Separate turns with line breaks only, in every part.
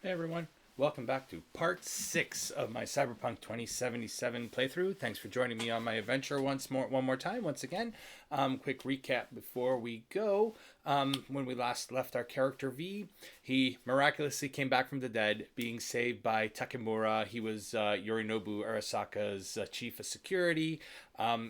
Hey everyone, welcome back to part 6 of my Cyberpunk 2077 playthrough. Thanks for joining me on my adventure one more time, once again. Quick recap before we go. When we last left our character V, he miraculously came back from the dead, being saved by Takemura. He was Yorinobu Arasaka's chief of security.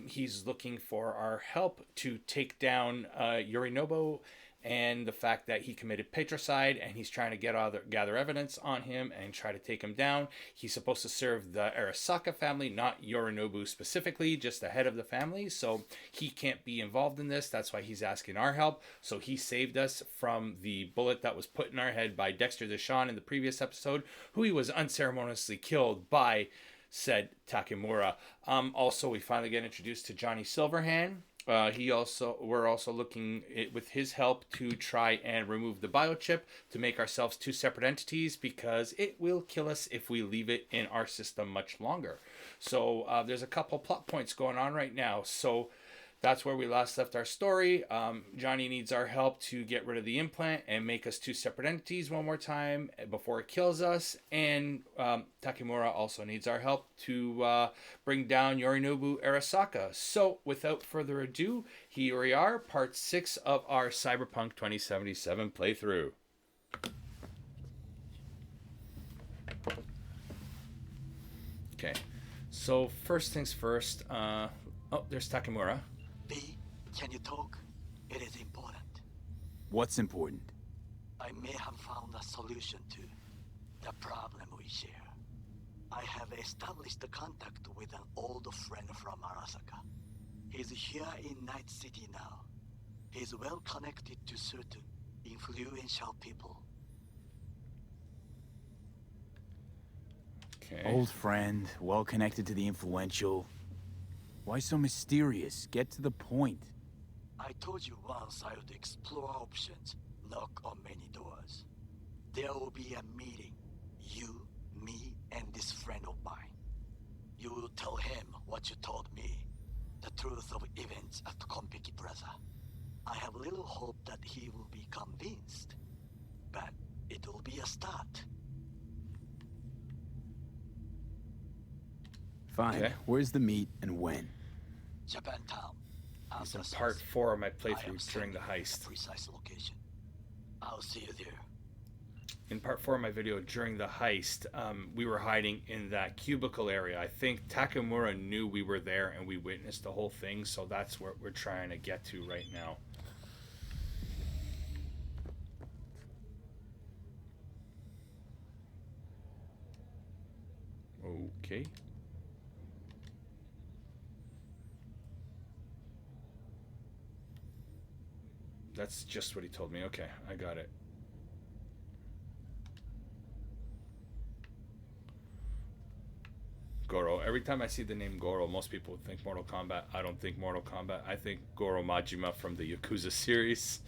He's looking for our help to take down Yorinobu and the fact that he committed patricide, and he's trying to gather evidence on him and try to take him down. He's supposed to serve the Arasaka family, not Yorinobu specifically, just the head of the family, so he can't be involved in this. That's why he's asking our help. So he saved us from the bullet that was put in our head by Dexter Deshawn in the previous episode, who he was unceremoniously killed by said Takemura. Also, we finally get introduced to Johnny Silverhand. We're also looking with his help to try and remove the biochip to make ourselves two separate entities, because it will kill us if we leave it in our system much longer. So there's a couple plot points going on right now. So that's where we last left our story. Johnny needs our help to get rid of the implant and make us two separate entities one more time before it kills us. And Takemura also needs our help to bring down Yorinobu Arasaka. So without further ado, here we are, part 6 of our Cyberpunk 2077 playthrough. Okay, so first things first. There's Takemura.
B, can you talk? It is important.
What's important?
I may have found a solution to the problem we share. I have established a contact with an old friend from Arasaka. He's here in Night City now. He's well connected to certain influential people.
Okay.
Old friend, well connected to the influential. Why so mysterious? Get to the point.
I told you once I would explore options, knock on many doors. There will be a meeting. You, me, and this friend of mine. You will tell him what you told me. The truth of events at Konpeki Plaza. I have little hope that he will be convinced. But it will be a start.
Fine.
Okay.
Where's the meet and when?
Japantown.
It's in part 4 of my playthrough during the heist.
Precise location. I'll see you there.
In part 4 of my video during the heist, we were hiding in that cubicle area. I think Takemura knew we were there and we witnessed the whole thing, so that's what we're trying to get to right now. Okay. That's just what he told me. Okay, I got it. Goro. Every time I see the name Goro, most people would think Mortal Kombat. I don't think Mortal Kombat. I think Goro Majima from the Yakuza series.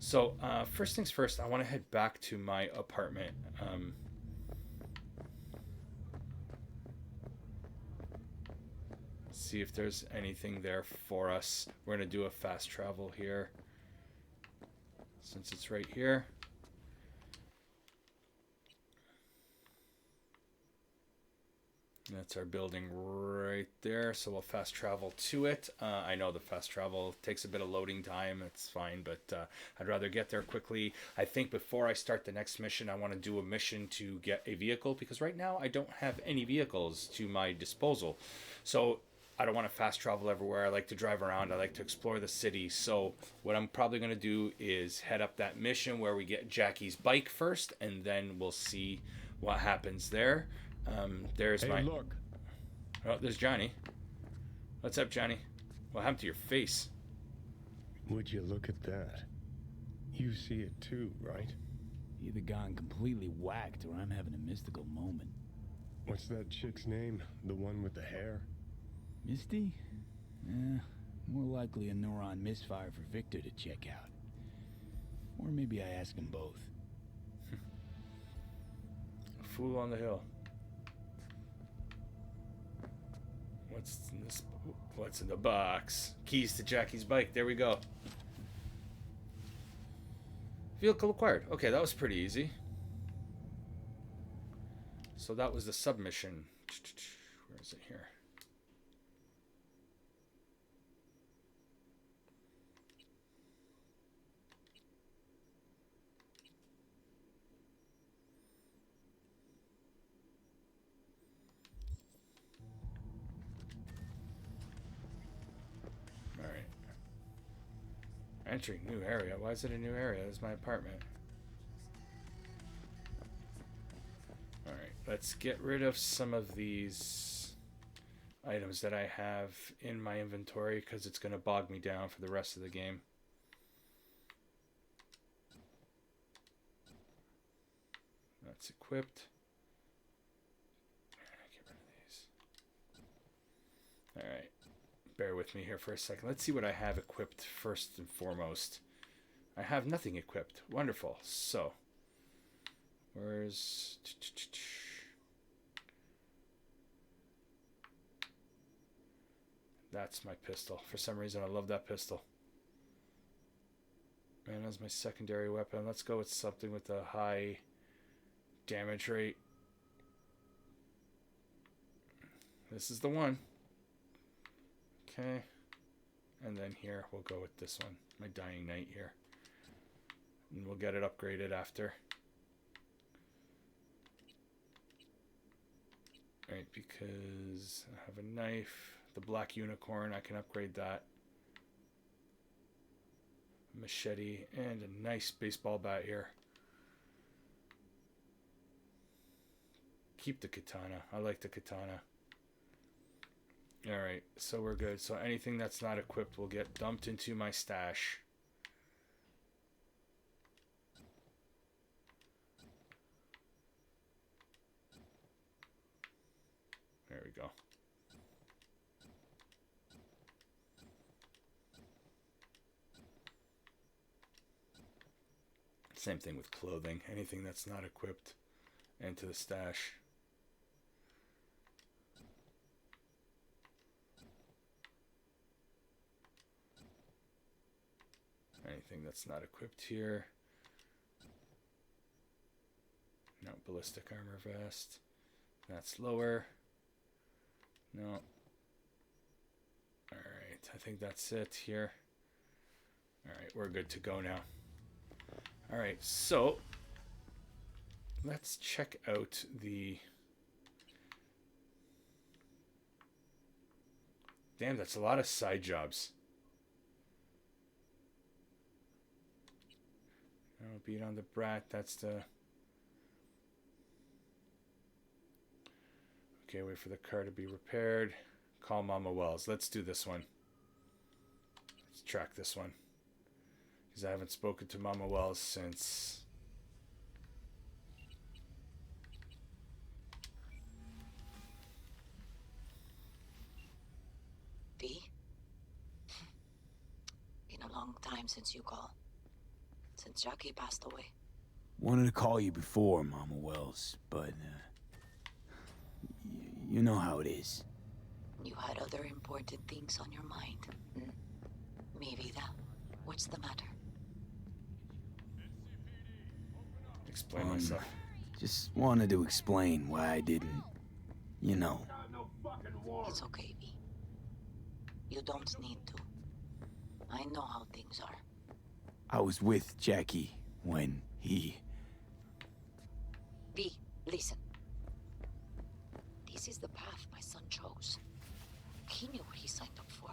So, first things first, I want to head back to my apartment. See if there's anything there for us. We're going to do a fast travel here, since it's right here. That's our building right there, so we'll fast travel to it. I know the fast travel takes a bit of loading time, it's fine, but I'd rather get there quickly. I think before I start the next mission, I want to do a mission to get a vehicle, because right now I don't have any vehicles to my disposal. So I don't want to fast travel everywhere. I like to drive around. I like to explore the city. So what I'm probably going to do is head up that mission where we get Jackie's bike first, and then we'll see what happens there. There's
hey,
my...
look.
Oh, there's Johnny. What's up, Johnny? What happened to your face?
Would you look at that? You see it too, right?
Either gone completely whacked or I'm having a mystical moment.
What's that chick's name? The one with the hair?
Misty? More likely a neuron misfire for Victor to check out. Or maybe I ask them both.
Fool on the hill. What's in this? What's in the box? Keys to Jackie's bike. There we go. Vehicle acquired. Okay, that was pretty easy. So that was the submission. Where is it here? All right. Entering new area. Why is it a new area? This is my apartment. Alright, let's get rid of some of these items that I have in my inventory because it's going to bog me down for the rest of the game. That's equipped. Get rid of these. Alright, bear with me here for a second. Let's see what I have equipped first and foremost. I have nothing equipped. Wonderful. So, where's... That's my pistol. For some reason, I love that pistol. And that's my secondary weapon. Let's go with something with a high damage rate. This is the one. Okay. And then here, we'll go with this one. My Dying Knight here. And we'll get it upgraded after. Right, because I have a knife, the black unicorn, I can upgrade that. Machete, and a nice baseball bat here. Keep the katana. I like the katana. Alright, so we're good. So anything that's not equipped will get dumped into my stash. There we go. Same thing with clothing. Anything that's not equipped into the stash. Anything that's not equipped here. No, ballistic armor vest. That's lower. No. Alright, I think that's it here. Alright, we're good to go now. Alright, so let's check out the... Damn, that's a lot of side jobs. Oh, beat on the brat, that's the... Okay, wait for the car to be repaired. Call Mama Wells. Let's do this one. Let's track this one. Because I haven't spoken to Mama Wells since...
V? Been a long time since you called. Since Jackie passed away.
Wanted to call you before, Mama Wells, but you know how it is.
You had other important things on your mind. Mi vida, what's the matter?
Explain myself.
Just wanted to explain why I didn't, you know.
It's okay, V. You don't need to. I know how things are.
I was with Jackie when he...
V, listen. This is the path my son chose. He knew what he signed up for.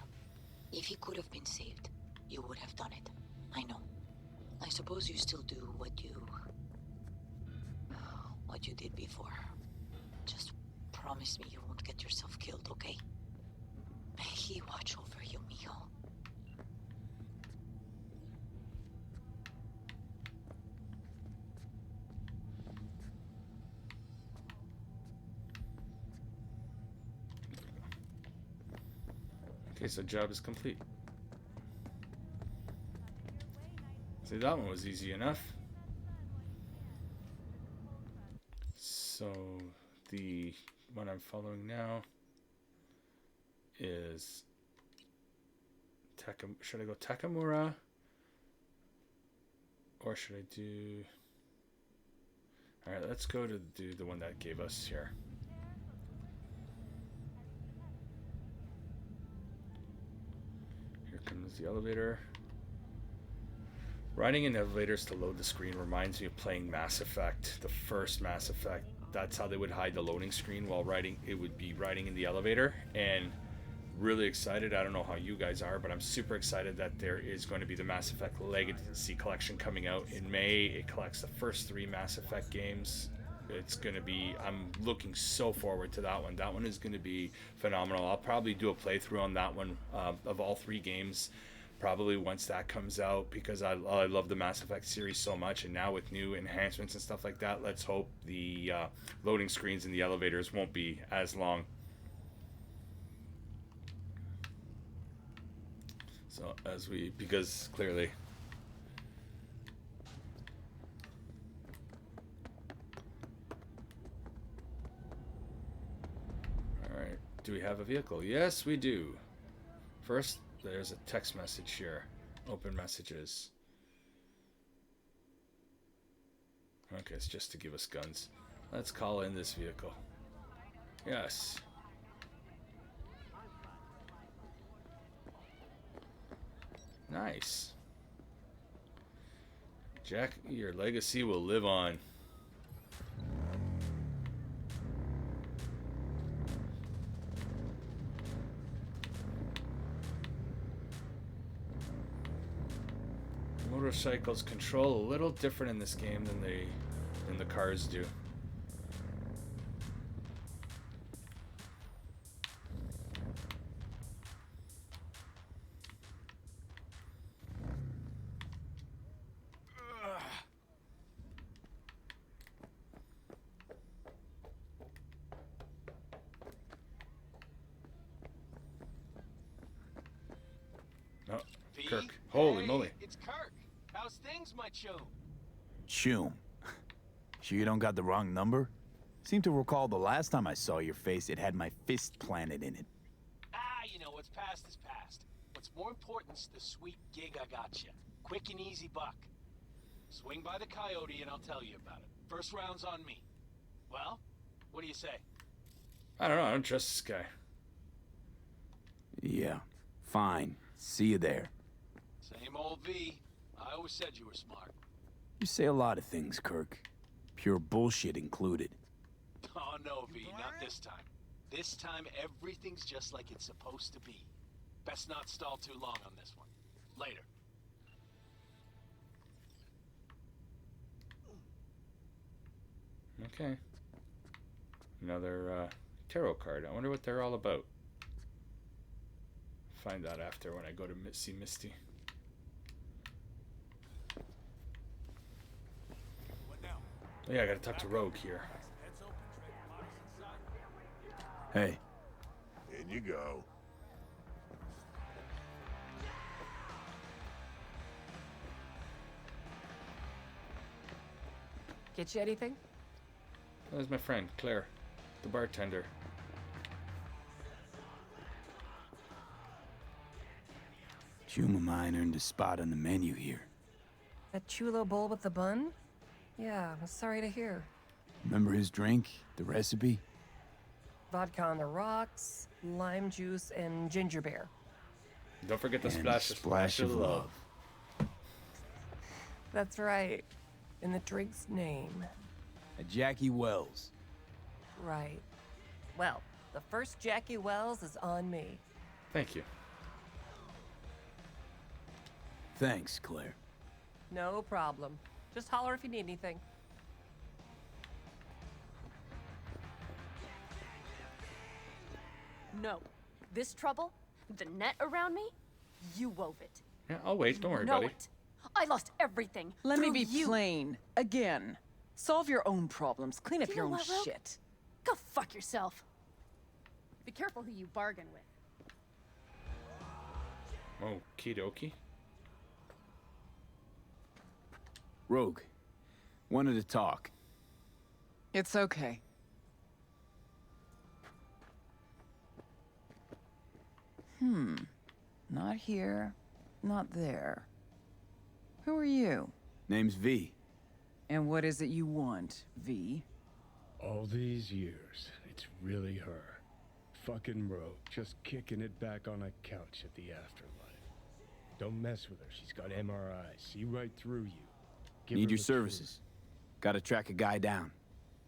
If he could have been saved, you would have done it. I know. I suppose you still do what you did before. Just promise me you won't get yourself killed, okay? May he watch over you, mijo.
Okay, so job is complete. See, that one was easy enough. So the one I'm following now is should I go Takamura, or should I do... Alright, let's go to do the one that gave us here. Here comes the elevator. Riding in elevators to load the screen reminds me of playing Mass Effect, the first Mass Effect. That's how they would hide the loading screen while riding. It would be riding in the elevator, and really excited. I don't know how you guys are, but I'm super excited that there is going to be the Mass Effect Legacy Collection coming out in May. It collects the first 3 Mass Effect games. It's going to be, I'm looking so forward to that one. That one is going to be phenomenal. I'll probably do a playthrough on that one of all 3 games. Probably once that comes out, because I love the Mass Effect series so much, and now with new enhancements and stuff like that, let's hope the loading screens in the elevators won't be as long. So because clearly alright, do we have a vehicle? Yes, we do. First, there's a text message here. Open messages. Okay, it's just to give us guns. Let's call in this vehicle. Yes. Nice. Jack, your legacy will live on. Motorcycles control a little different in this game than the cars do. Oh, Kirk. Holy moly.
It's Kirk. How's things, my chum?
Choom. Sure you don't got the wrong number? Seem to recall the last time I saw your face, it had my fist planted in it.
You know, what's past is past. What's more important is the sweet gig I got you. Quick and easy buck. Swing by the Coyote and I'll tell you about it. First round's on me. Well, what do you say?
I don't know. I don't trust this guy.
Yeah, fine. See you there.
Same old V. I always said you were smart.
You say a lot of things, Kirk. Pure bullshit included.
Oh, no, V. Not this time. This time, everything's just like it's supposed to be. Best not stall too long on this one. Later.
Okay. Another tarot card. I wonder what they're all about. Find out after when I go to see Misty. Oh, yeah, I gotta talk to Rogue here.
Hey.
In you go.
Get you anything?
There's my friend, Claire, the bartender.
Choom of mine earned a spot on the menu here.
That chulo bowl with the bun? Yeah, I'm sorry to hear.
Remember his drink? The recipe?
Vodka on the rocks, lime juice, and ginger beer.
Don't forget the
And
splash of love.
That's right. In the drink's name.
A Jackie Wells.
Right. Well, the first Jackie Wells is on me.
Thank you.
Thanks, Claire.
No problem. Just holler if you need anything.
No. This trouble? The net around me? You wove it.
Yeah, I'll wait. Don't worry,
Know
buddy.
it. I lost everything.
Let me
through
be
you.
plain. Again. Solve your own problems. Clean up
You
your
know
own
what, Rogue?
shit.
Go fuck yourself. Be careful who you bargain with.
Okie dokie.
Rogue. Wanted to talk.
It's okay. Not here. Not there. Who are you?
Name's V.
And what is it you want, V?
All these years, it's really her. Fucking Rogue, just kicking it back on a couch at the afterlife. Don't mess with her, she's got MRI, see right through you. Give
Need
her
your
the
services. Gotta track a guy down.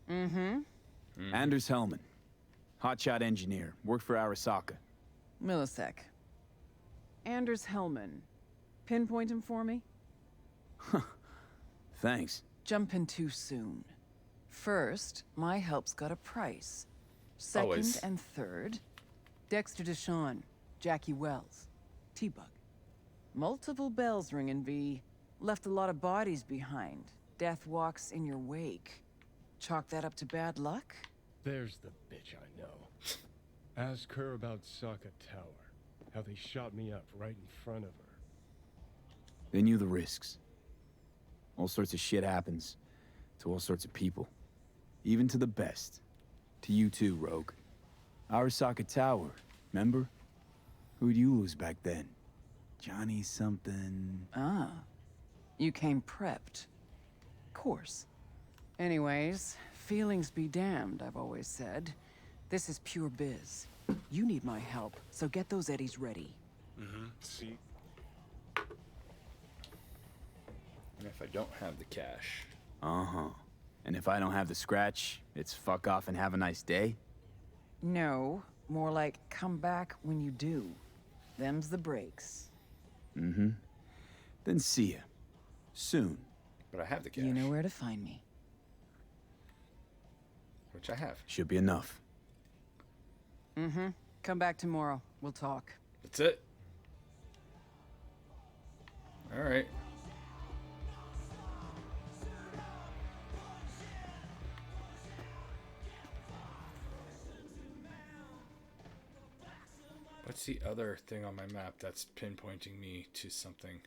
Mm-hmm.
Anders Hellman. Hotshot engineer. Worked for Arasaka.
Millisec. Anders Hellman. Pinpoint him for me?
Thanks.
Jumping too soon. First, my help's got a price. Second
Always.
and third, Dexter Deshawn, Jackie Wells, T-Bug. Multiple bells ringing, V. Left a lot of bodies behind. Death walks in your wake. Chalk that up to bad luck?
There's the bitch I know. Ask her about Saka Tower. How they shot me up right in front of her.
They knew the risks. All sorts of shit happens. To all sorts of people. Even to the best. To you too, Rogue. Arasaka Tower, remember? Who'd you lose back then? Johnny something...
Ah. You came prepped. Course. Anyways, feelings be damned, I've always said. This is pure biz. You need my help, so get those eddies ready.
See?
And if I don't have the cash.
Uh-huh. And if I don't have the scratch, it's fuck off and have a nice day?
No, more like come back when you do. Them's the breaks.
Mm-hmm. Then see ya. Soon.
But I have the cash.
You know where to find me.
Which I have.
Should be enough.
Mm-hmm. Come back tomorrow. We'll talk.
That's it. Alright. What's the other thing on my map that's pinpointing me to something?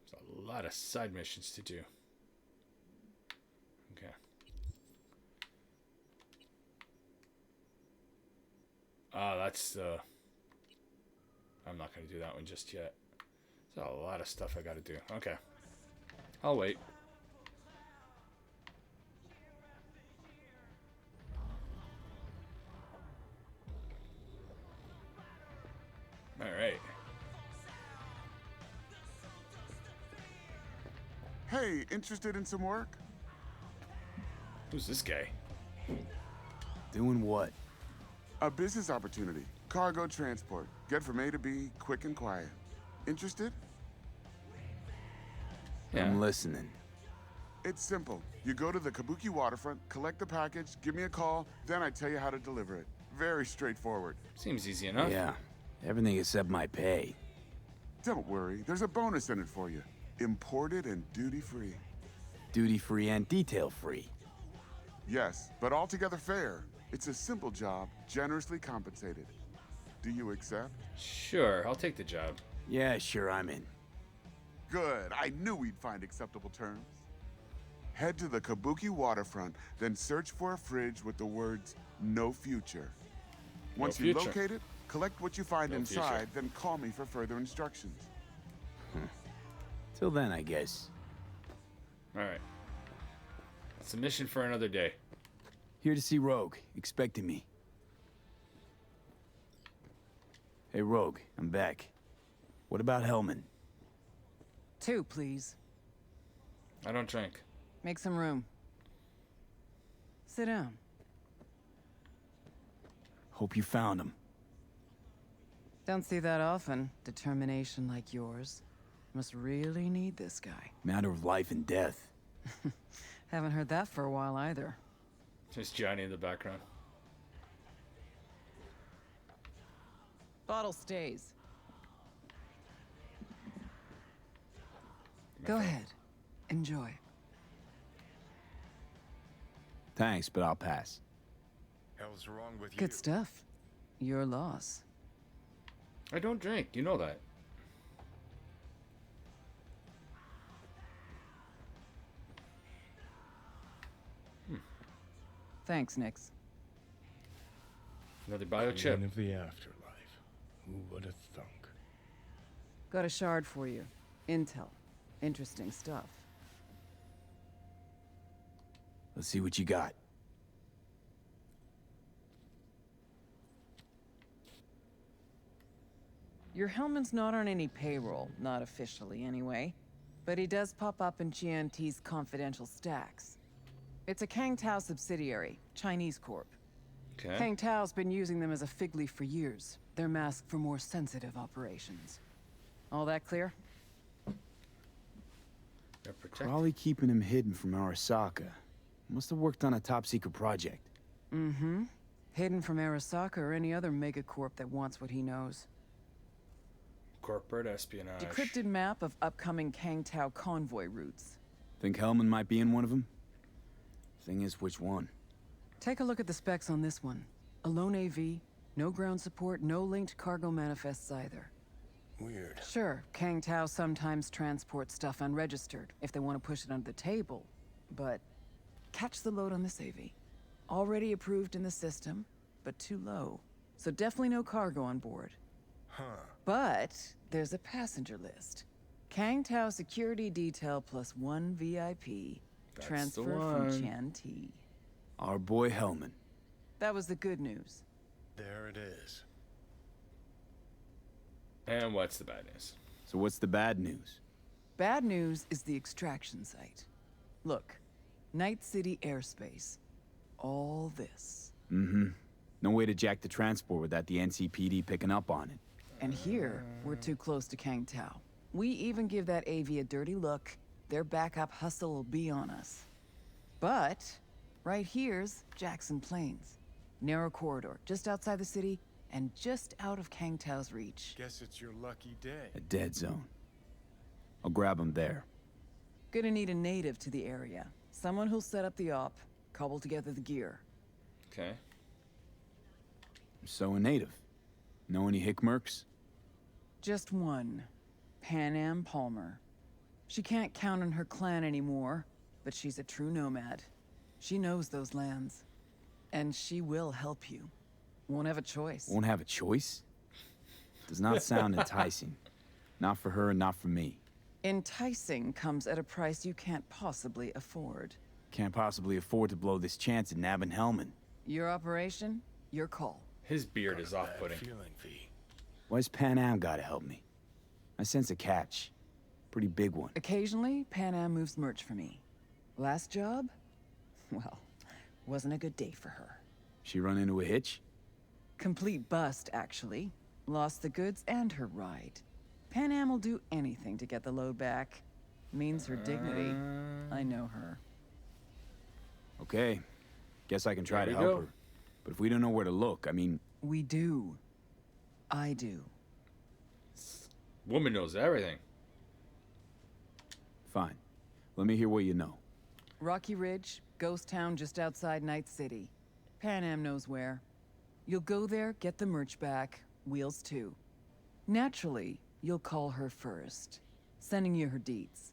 There's a lot of side missions to do. Okay. That's I'm not going to do that one just yet. There's a lot of stuff I got to do. Okay. I'll wait. All right.
Hey, interested in some work?
Who's this guy?
Doing what?
A business opportunity. Cargo transport. Get from A to B, quick and quiet. Interested?
Yeah.
I'm listening.
It's simple. You go to the Kabuki waterfront, collect the package, give me a call, then I tell you how to deliver it. Very straightforward.
Seems easy enough.
Yeah. Everything except my pay.
Don't worry, there's a bonus in it for you. Imported and duty-free.
Duty-free and detail-free.
Yes, but altogether fair. It's a simple job, generously compensated. Do you accept?
Sure, I'll take the job.
Yeah, sure, I'm in.
Good, I knew we'd find acceptable terms. Head to the Kabuki waterfront, then search for a fridge with the words, "No future." Once you
future.
locate it, collect what you find
No
inside,
future.
then call me for further instructions.
Till then, I guess.
Alright. It's a mission for another day.
Here to see Rogue, expecting me. Hey, Rogue, I'm back. What about Hellman?
2, please.
I don't drink.
Make some room. Sit down.
Hope you found him.
Don't see that often. Determination like yours. Must really need this guy.
Matter of life and death.
Haven't heard that for a while either.
There's Johnny in the background.
Bottle stays. Go ahead. Enjoy.
Thanks, but I'll pass.
Hell's wrong with you?
Good stuff. Your loss.
I don't drink, you know that.
Thanks, Nix.
Another biochip.
Man of the afterlife. Who would have thunk?
Got a shard for you. Intel. Interesting stuff.
Let's see what you got.
Your Hellman's not on any payroll, not officially anyway. But he does pop up in GNT's confidential stacks. It's a Kang Tao subsidiary, Chinese corp.
Okay.
Kang Tao's been using them as a fig leaf for years. They're masked for more sensitive operations. All that clear?
They're protected.
Probably keeping him hidden from Arasaka. Must have worked on a top-secret project.
Mm-hmm. Hidden from Arasaka or any other megacorp that wants what he knows.
Corporate espionage.
Decrypted map of upcoming Kang Tao convoy routes.
Think Hellman might be in one of them? Thing is, which one?
Take a look at the specs on this one. A lone AV, no ground support, no linked cargo manifests either.
Weird.
Sure, Kang Tao sometimes transports stuff unregistered if they want to push it under the table, but catch the load on this AV. Already approved in the system, but too low. So definitely no cargo on board.
Huh.
But there's a passenger list. Kang Tao security detail plus 1 VIP.
That's
Transfer
the
from
one.
Chan T.
Our boy Hellman.
That was the good news.
There it is.
And what's the bad news?
So what's the bad news?
Bad news is the extraction site. Look, Night City airspace. All this.
Mm-hmm. No way to jack the transport without the NCPD picking up on it.
And here, we're too close to Kang Tao. We even give that AV a dirty look, their backup hustle will be on us. But, right here's Jackson Plains. Narrow corridor, just outside the city, and just out of Kang Tao's reach.
Guess it's your lucky day.
A dead zone. I'll grab him there.
Gonna need a native to the area. Someone who'll set up the op, cobble together the gear.
Okay.
So a native. Know any hickmerks?
Just one. Panam Palmer. She can't count on her clan anymore, but she's a true nomad. She knows those lands. And she will help you. Won't have a choice.
Won't have a choice? Does not sound enticing. Not for her and not for me.
Enticing comes at a price you can't possibly afford.
Can't possibly afford to blow this chance at nabbing Hellman.
Your operation, your call.
His beard is
Bad
off-putting.
feeling, V.
Why's Panam gotta help me? I sense a catch. Pretty big one.
Occasionally, Panam moves merch for me. Last job? Well, wasn't a good day for her.
She run into a hitch?
Complete bust, actually. Lost the goods and her ride. Panam will do anything to get the load back. Means her dignity. I know her.
Okay. Guess I can try to
There we
help
go.
her. But if we don't know where to look, I mean...
We do. I do.
Woman knows everything.
Fine. Let me hear what you know.
Rocky Ridge, ghost town just outside Night City. Panam knows where. You'll go there, get the merch back, Wheels too. Naturally, you'll call her first. Sending you her deets.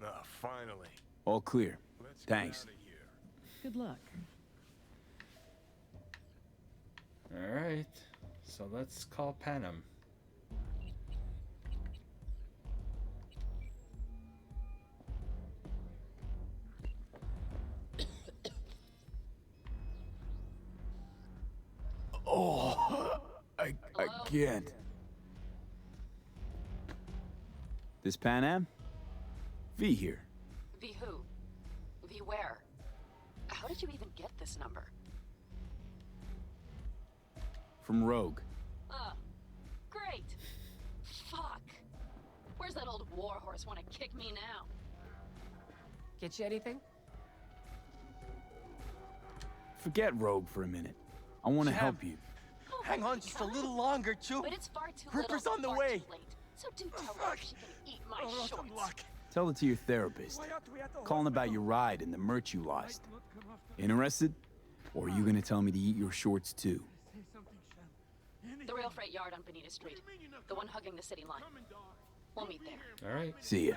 Ah, finally.
All clear.
Let's
Thanks.
get out of here.
Good luck.
All right. So let's call Panam.
Oh, I can't. This Panam? V here.
V who? V where? How did you even get this number?
From Rogue.
Great! Fuck! Where's that old warhorse wanna kick me now?
Get you anything?
Forget Rogue for a minute. I want to help you.
Oh
Hang
my
on just a
God.
little longer, Chew.
But it's far too
Ripper's
little,
on the
far
way.
too late. So do tell her she can eat my shorts.
Tell it to your therapist. Calling about your ride and the merch you lost. Interested? Or are you gonna tell me to eat your shorts too?
The rail freight yard on Bonita Street. The one hugging the city line. We'll meet there.
All right.
See ya.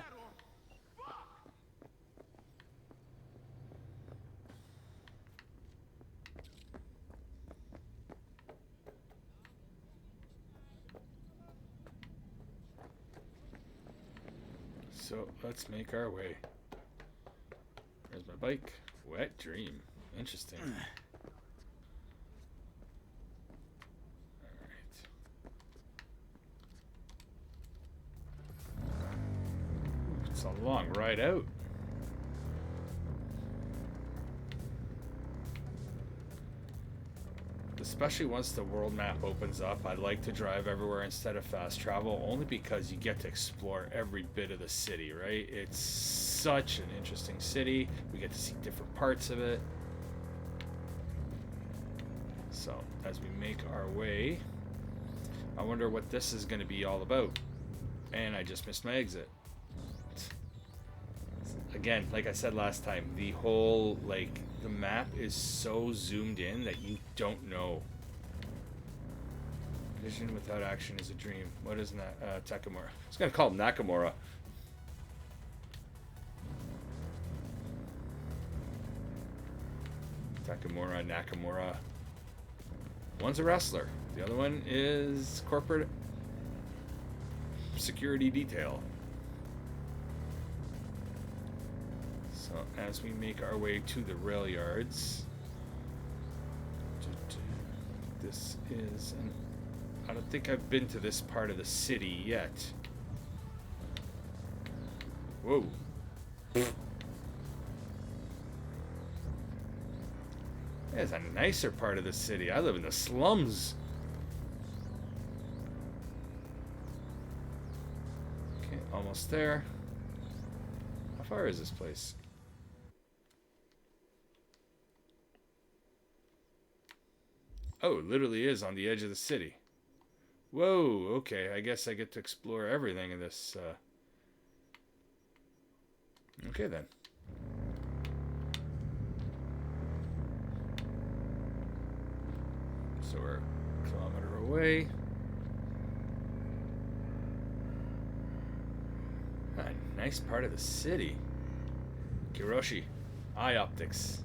So let's make our way. There's my bike. Wet dream. Interesting. It's a long ride out. Especially once the world map opens up, I like to drive everywhere instead of fast travel, only because you get to explore every bit of the city, right? It's such an interesting city. We get to see different parts of it. So, as we make our way, I wonder what this is going to be all about. And I just missed my exit. Again, like I said last time, the whole, like, the map is so zoomed in that you don't know. Vision without action is a dream. What is Takamura? I was going to call him Nakamura. Nakamura. One's a wrestler. The other one is corporate security detail. So as we make our way to the rail yards, this is I don't think I've been to this part of the city yet. Whoa. There's a nicer part of the city. I live in the slums. Okay, almost there. How far is this place? Oh, it literally is on the edge of the city. Whoa, okay. I guess I get to explore everything in this. Okay, then. So we're a kilometer away. A nice part of the city. Kiroshi. Eye optics.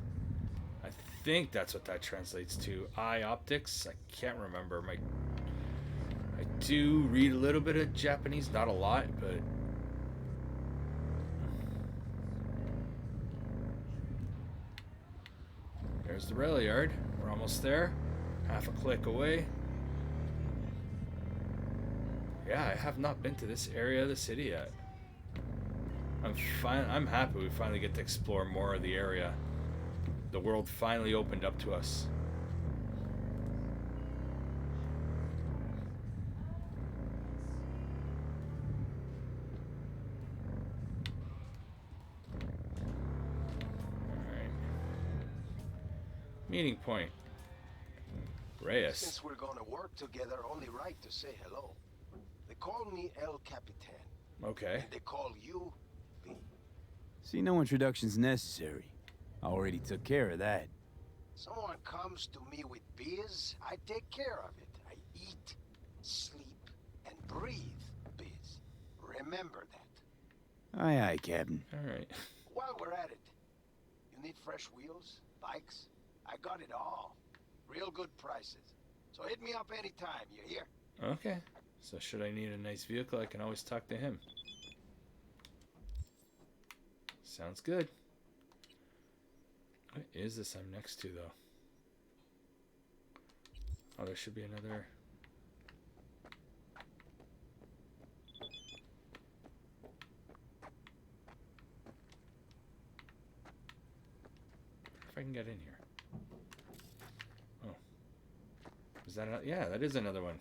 I think that's what that translates to. Eye optics. I can't remember. I do read a little bit of Japanese, not a lot, but there's the rail yard. We're almost there. Half a click away. Yeah, I have not been to this area of the city yet. I'm happy we finally get to explore more of the area. The world finally opened up to us. Alright. Meeting point. Reyes.
Since we're gonna work together, only right to say hello. They call me El Capitan.
Okay.
And they call you V.
See, no introduction's necessary. I already took care of that.
Someone comes to me with biz, I take care of it. I eat, sleep, and breathe biz. Remember that.
Aye, aye, Captain.
Alright.
While we're at it, you need fresh wheels, bikes? I got it all. Real good prices. So hit me up anytime, you hear?
Okay. So should I need a nice vehicle, I can always talk to him. Sounds good. What is this I'm next to, though? Oh, there should be another. If I can get in here. Oh. Is that a, yeah, that is another one.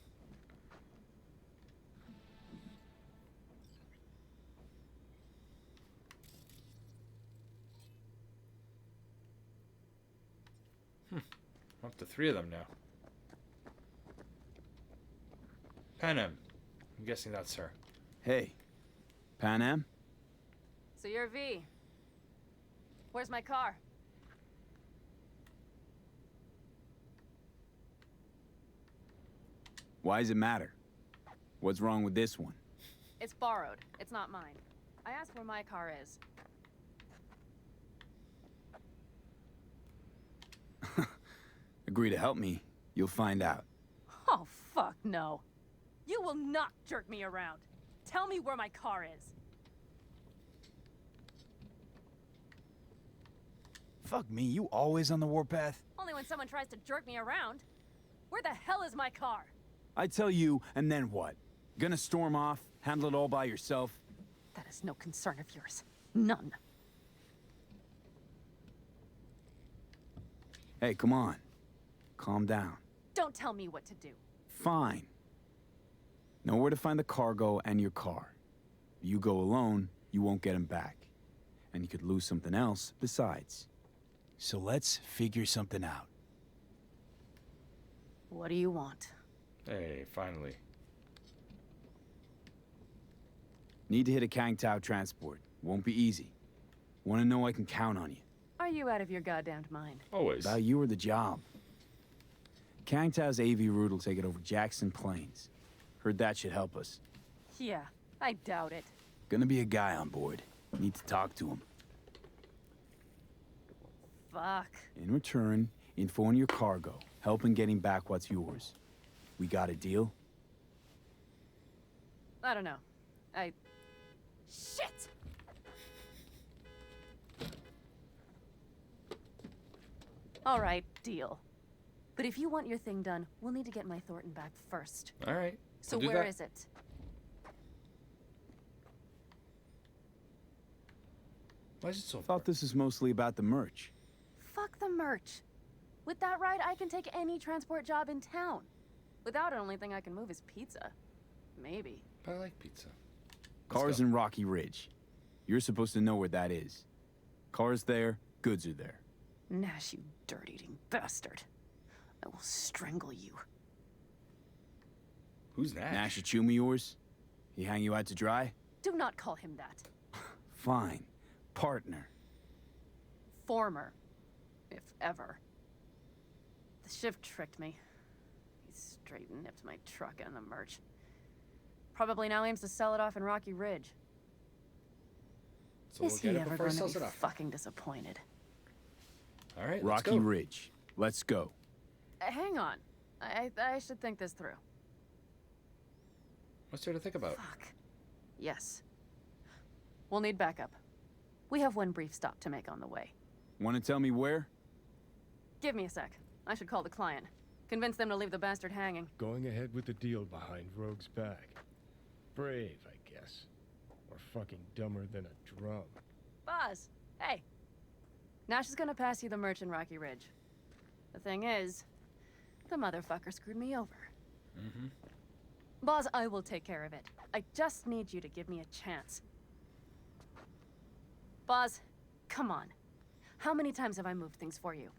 Up to 3 of them now. Panam. I'm guessing that's her.
Hey. Panam?
So you're V. Where's my car?
Why does it matter? What's wrong with this one?
It's borrowed. It's not mine. I asked where my car is.
Agree to help me, you'll find out.
Oh, fuck no. You will not jerk me around. Tell me where my car is.
Fuck me, you always on the warpath?
Only when someone tries to jerk me around. Where the hell is my car?
I tell you, and then what? Gonna storm off? Handle it all by yourself?
That is no concern of yours. None.
Hey, come on. Calm down.
Don't tell me what to do.
Fine. Know where to find the cargo and your car. You go alone, you won't get him back. And you could lose something else besides. So let's figure something out.
What do you want?
Hey, finally.
Need to hit a Kang Tao transport. Won't be easy. Want to know I can count on you.
Are you out of your goddamned mind?
Always.
About you or the job. Kang Tao's AV route will take it over Jackson Plains. Heard that should help us.
Yeah, I doubt it.
Gonna be a guy on board. Need to talk to him.
Fuck.
In return, info on your cargo. Help in getting back what's yours. We got a deal?
I don't know. Shit! All right, deal. But if you want your thing done, we'll need to get my Thornton back first.
All right.
So
we'll do
where
that.
is it?
Why is it so?
Thought this was mostly about the merch.
Fuck the merch. With that ride, I can take any transport job in town. Without it, only thing I can move is pizza. Maybe.
But I like pizza.
Cars in Rocky Ridge. You're supposed to know where that is. Cars there, goods are there.
Nash, you dirt-eating bastard. I will strangle you.
Who's Nash?
Nash a chum of yours? He hang you out to dry?
Do not call him that.
Fine. Partner.
Former. If ever. The shift tricked me. He straight nipped my truck and the merch. Probably now aims to sell it off in Rocky Ridge.
So
Is
we'll
he
get it
ever
before he
going to
sells
be
it off.
fucking disappointed?
All right, let's
Rocky
go.
Ridge. Let's go.
Hang on. I should think this through.
What's there to think about?
Fuck. Yes. We'll need backup. We have one brief stop to make on the way.
Want to tell me where?
Give me a sec. I should call the client. Convince them to leave the bastard hanging.
Going ahead with the deal behind Rogue's back. Brave, I guess. Or fucking dumber than a drum.
Boz, hey. Nash is gonna pass you the merch in Rocky Ridge. The thing is, the motherfucker screwed me over.
Mm-hmm.
Boz, I will take care of it. I just need you to give me a chance. Boz, come on. How many times have I moved things for you?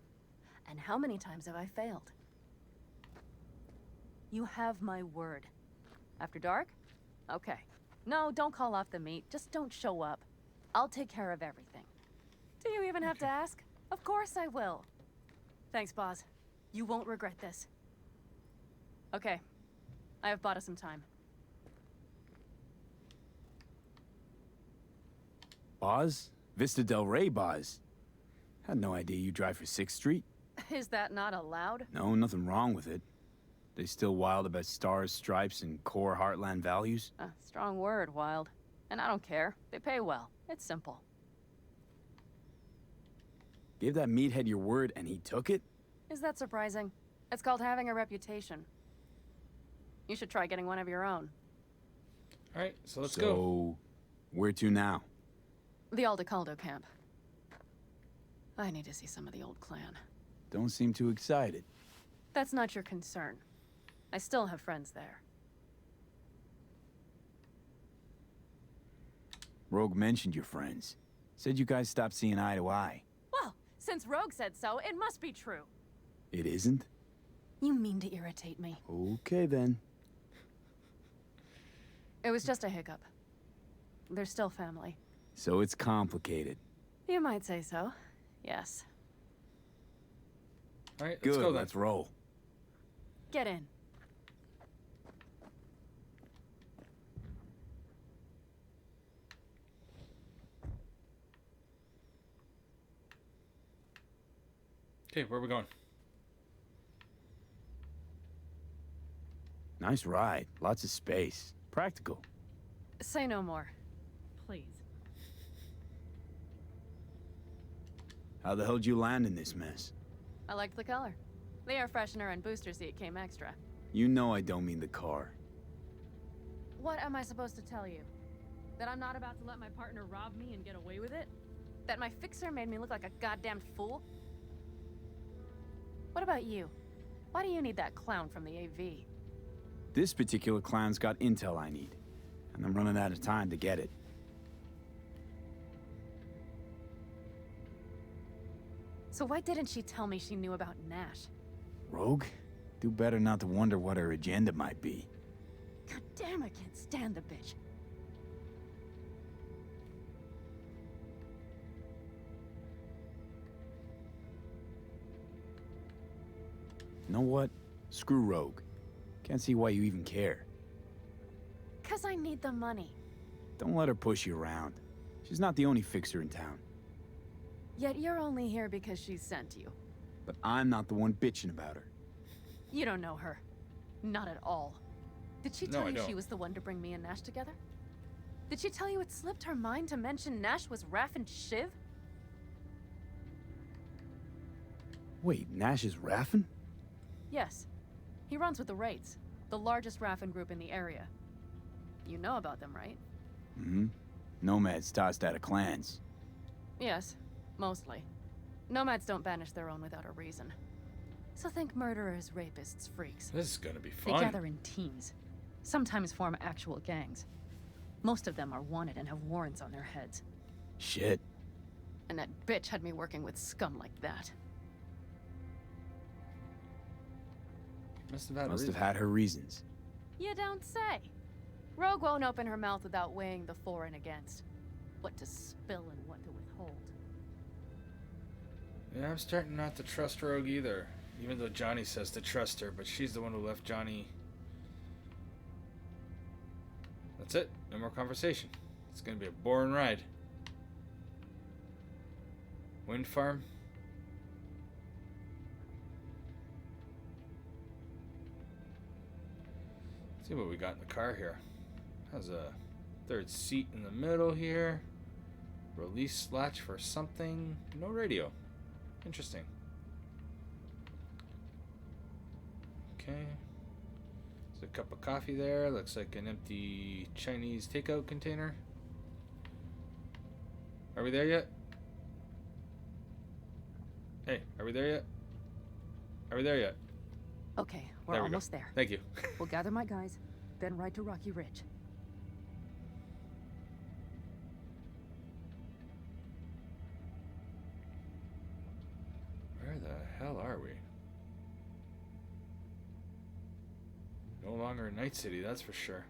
And how many times have I failed? You have my word. After dark? Okay. No, don't call off the meet. Just don't show up. I'll take care of everything. Do you even have to ask? Of course I will. Thanks, Boz. You won't regret this. Okay. I have bought us some time.
Boz? Vista Del Rey Boz. Had no idea you drive for 6th Street.
Is that not allowed?
No, nothing wrong with it. They still wild about stars, stripes, and core Heartland values?
Strong word, Wild. And I don't care. They pay well. It's simple.
Gave that meathead your word and he took it?
Is that surprising? It's called having a reputation. You should try getting one of your own.
All right, so let's go.
So, where to now?
The Aldecaldo camp. I need to see some of the old clan.
Don't seem too excited.
That's not your concern. I still have friends there.
Rogue mentioned your friends. Said you guys stopped seeing eye to eye.
Well, since Rogue said so, it must be true.
It isn't?
You mean to irritate me.
Okay then.
It was just a hiccup. They're still family.
So it's complicated.
You might say so. Yes.
All right, let's
Good,
go then.
let's roll.
Get in.
Okay, where are we going?
Nice ride. Lots of space. Practical.
Say no more. Please.
How the hell'd you land in this mess?
I liked the color. The air freshener and booster seat came extra.
You know I don't mean the car.
What am I supposed to tell you? That I'm not about to let my partner rob me and get away with it? That my fixer made me look like a goddamn fool? What about you? Why do you need that clown from the AV?
This particular clown's got intel I need, and I'm running out of time to get it.
So why didn't she tell me she knew about Nash?
Rogue? Do better not to wonder what her agenda might be.
God damn, I can't stand the bitch.
Know what? Screw Rogue. Can't see why you even care.
'Cause I need the money.
Don't let her push you around. She's not the only fixer in town.
Yet you're only here because she sent you.
But I'm not the one bitching about her.
You don't know her. Not at all. Did she
No,
tell
I
you
don't.
she was the one to bring me and Nash together? Did she tell you it slipped her mind to mention Nash was Raph and Shiv?
Wait, Nash is Raffen?
Yes. He runs with the Wraiths, the largest Raffen group in the area. You know about them, right?
Mm-hmm. Nomads tossed out of clans.
Yes, mostly. Nomads don't banish their own without a reason. So think murderers, rapists, freaks.
This is gonna be
They
fun.
gather in teams. Sometimes form actual gangs. Most of them are wanted and have warrants on their heads.
Shit.
And that bitch had me working with scum like that.
Must have had,
Must have had her reasons.
You don't say. Rogue won't open her mouth without weighing the for and against. What to spill and what to withhold.
Yeah, I'm starting not to trust Rogue either. Even though Johnny says to trust her, but she's the one who left Johnny. That's it. No more conversation. It's gonna be a boring ride. Wind farm. Let's see what we got in the car here. Has a third seat in the middle here. Release latch for something. No radio. Interesting. Okay. There's a cup of coffee there. Looks like an empty Chinese takeout container. Are we there yet? Hey, are we there yet? Are we there yet?
Okay, we're
There we go.
almost there.
Thank you.
We'll gather my guys, then ride to Rocky Ridge.
Where the hell are we? No longer in Night City, that's for sure.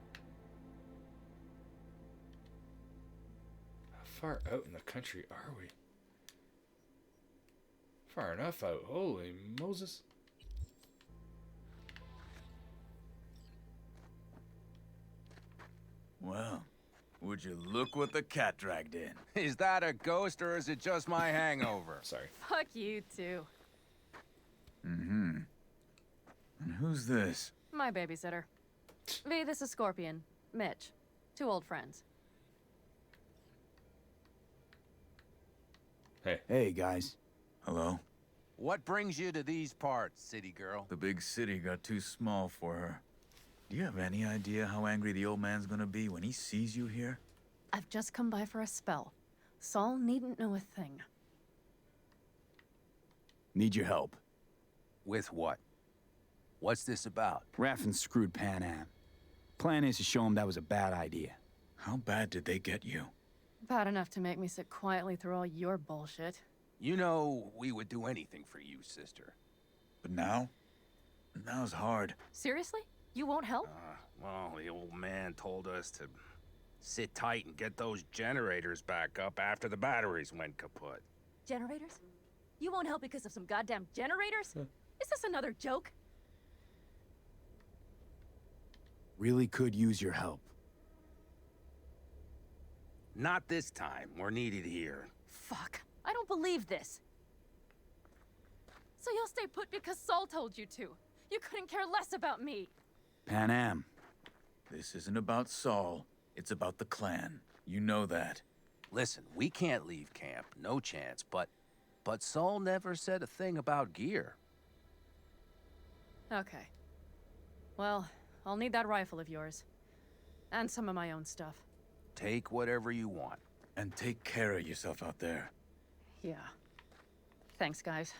How far out in the country are we? Far enough out. Holy Moses.
Well, would you look what the cat dragged in?
Is that a ghost or is it just my hangover?
Sorry.
Fuck you too.
Mm-hmm. And who's this?
My babysitter. V, this is Scorpion. Mitch. Two old friends.
Hey.
Hey, guys. Hello?
What brings you to these parts, city girl?
The big city got too small for her. Do you have any idea how angry the old man's gonna be when he sees you here?
I've just come by for a spell. Saul needn't know a thing.
Need your help.
With what? What's this about?
Raffen screwed Panam. Plan is to show him that was a bad idea.
How bad did they get you?
Bad enough to make me sit quietly through all your bullshit.
You know, we would do anything for you, sister.
But now? Now's hard.
Seriously? You won't help?
Well, the old man told us to sit tight and get those generators back up after the batteries went kaput.
Generators? You won't help because of some goddamn generators? Is this another joke?
Really could use your help.
Not this time. We're needed here.
Fuck. I don't believe this. So you'll stay put because Saul told you to. You couldn't care less about me.
Panam.
This isn't about Saul. It's about the clan. You know that.
Listen, we can't leave camp. No chance, but but Saul never said a thing about gear.
Okay. Well, I'll need that rifle of yours. And some of my own stuff.
Take whatever you want.
And take care of yourself out there.
Yeah. Thanks, guys.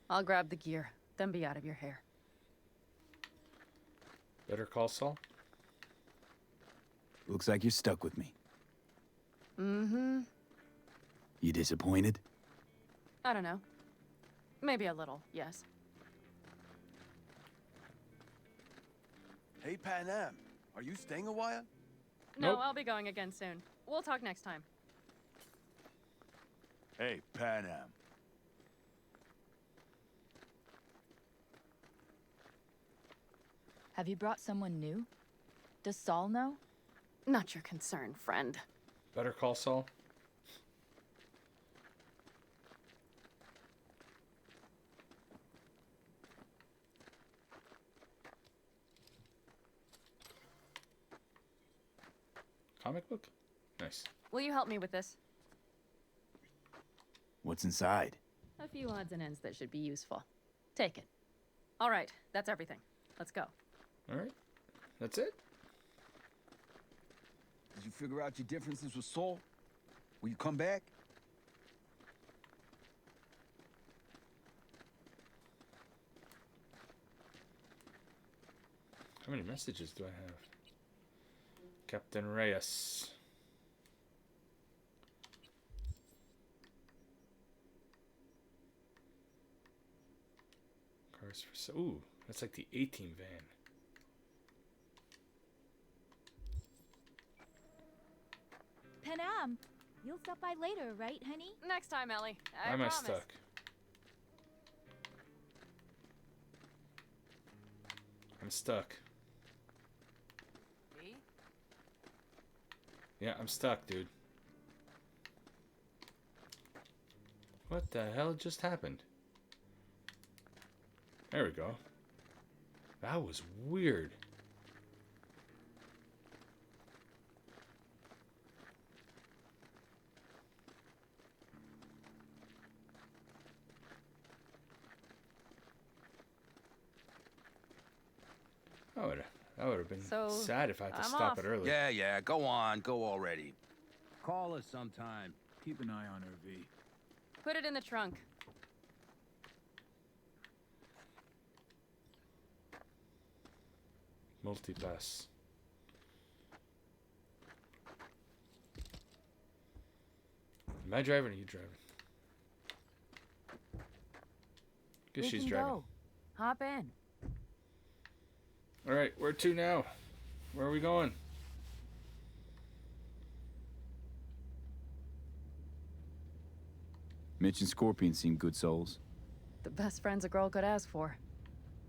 I'll grab the gear, then be out of your hair.
Better call Saul?
Looks like you're stuck with me.
Mm-hmm.
You disappointed?
I don't know. Maybe a little, yes.
Hey, Panam. Are you staying a while?
No, I'll be going again soon. We'll talk next time.
Hey, Panam.
Have you brought someone new? Does Saul know?
Not your concern, friend.
Better call Saul? Comic book? Nice.
Will you help me with this?
What's inside?
A few odds and ends that should be useful. Take it. All right, that's everything. Let's go.
All right. That's it?
Did you figure out your differences with Saul? Will you come back?
How many messages do I have? Captain Reyes. Cars for sale. Ooh, that's like the A-Team van.
Panam, you'll stop by later, right, honey?
Next time, Ellie. I
Why am I
promise.
stuck? I'm stuck.
See?
Yeah, I'm stuck, dude. What the hell just happened? There we go. That was weird. That would have been
So,
sad if I had to
I'm
stop
off.
it early.
Yeah, go on, go already.
Call us sometime.
Keep an eye on her, V.
Put it in the trunk.
Multipass. Am I driving or are you driving? Guess
We
she's
can
driving.
go. Hop in.
Alright, where to now? Where are we going?
Mitch and Scorpion seem good souls.
The best friends a girl could ask for.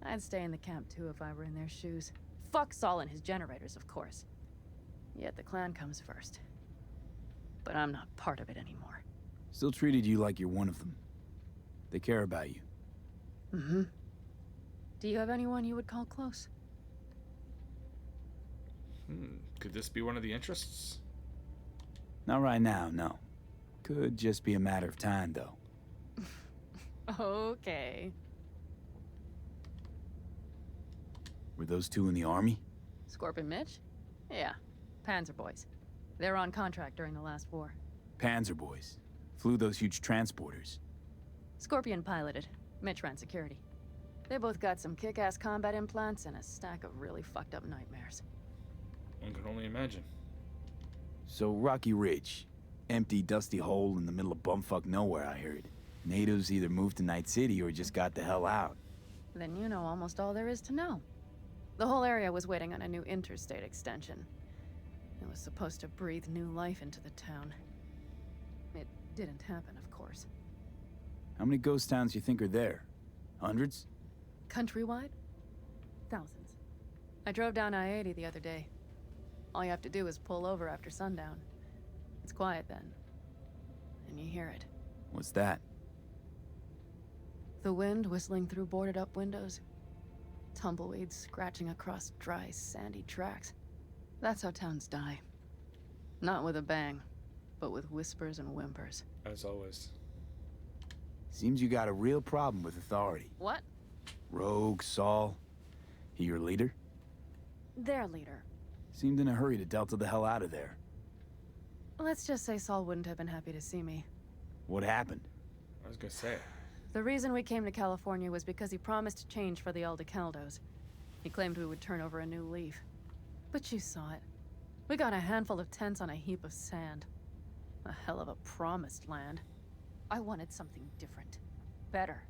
I'd stay in the camp too if I were in their shoes. Fuck Saul and his generators, of course. Yet the clan comes first. But I'm not part of it anymore.
Still treated you like you're one of them. They care about you.
Mm-hmm. Do you have anyone you would call close?
Could this be one of the interests?
Not right now, no. Could just be a matter of time, though.
Okay.
Were those two in the army?
Scorpion Mitch? Yeah. Panzer boys. They were on contract during the last war.
Panzer boys. Flew those huge transporters.
Scorpion piloted. Mitch ran security. They both got some kick-ass combat implants and a stack of really fucked up nightmares.
One can only imagine.
So Rocky Ridge. Empty, dusty hole in the middle of bumfuck nowhere, I heard. Natives either moved to Night City or just got the hell out.
Then you know almost all there is to know. The whole area was waiting on a new interstate extension. It was supposed to breathe new life into the town. It didn't happen, of course.
How many ghost towns you think are there? Hundreds?
Countrywide? Thousands. I drove down I-80 the other day. All you have to do is pull over after sundown. It's quiet then. And you hear it.
What's that?
The wind whistling through boarded-up windows. Tumbleweeds scratching across dry, sandy tracks. That's how towns die. Not with a bang, but with whispers and whimpers.
As always.
Seems you got a real problem with authority.
What?
Rogue, Saul. He your leader?
Their leader.
Seemed in a hurry to Delta the hell out of there.
Let's just say Saul wouldn't have been happy to see me.
What happened?
I was gonna say.
The reason we came to California was because he promised change for the El DeCaldos. He claimed we would turn over a new leaf. But you saw it. We got a handful of tents on a heap of sand. A hell of a promised land. I wanted something different. Better.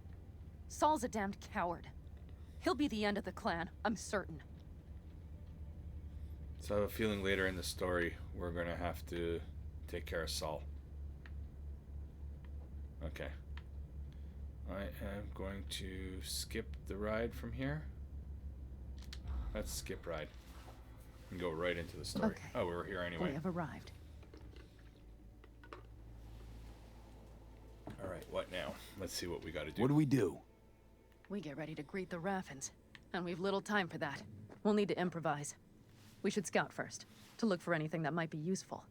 Saul's a damned coward. He'll be the end of the clan, I'm certain.
So I have a feeling later in the story, we're gonna have to take care of Saul. Okay. I am going to skip the ride from here. Let's skip ride. And go right into the story.
Okay.
Oh, we were here anyway.
We have arrived.
Alright, what now? Let's see what we gotta do.
What do we do?
We get ready to greet the Raffins. And we've little time for that. We'll need to improvise. We should scout first, to look for anything that might be useful.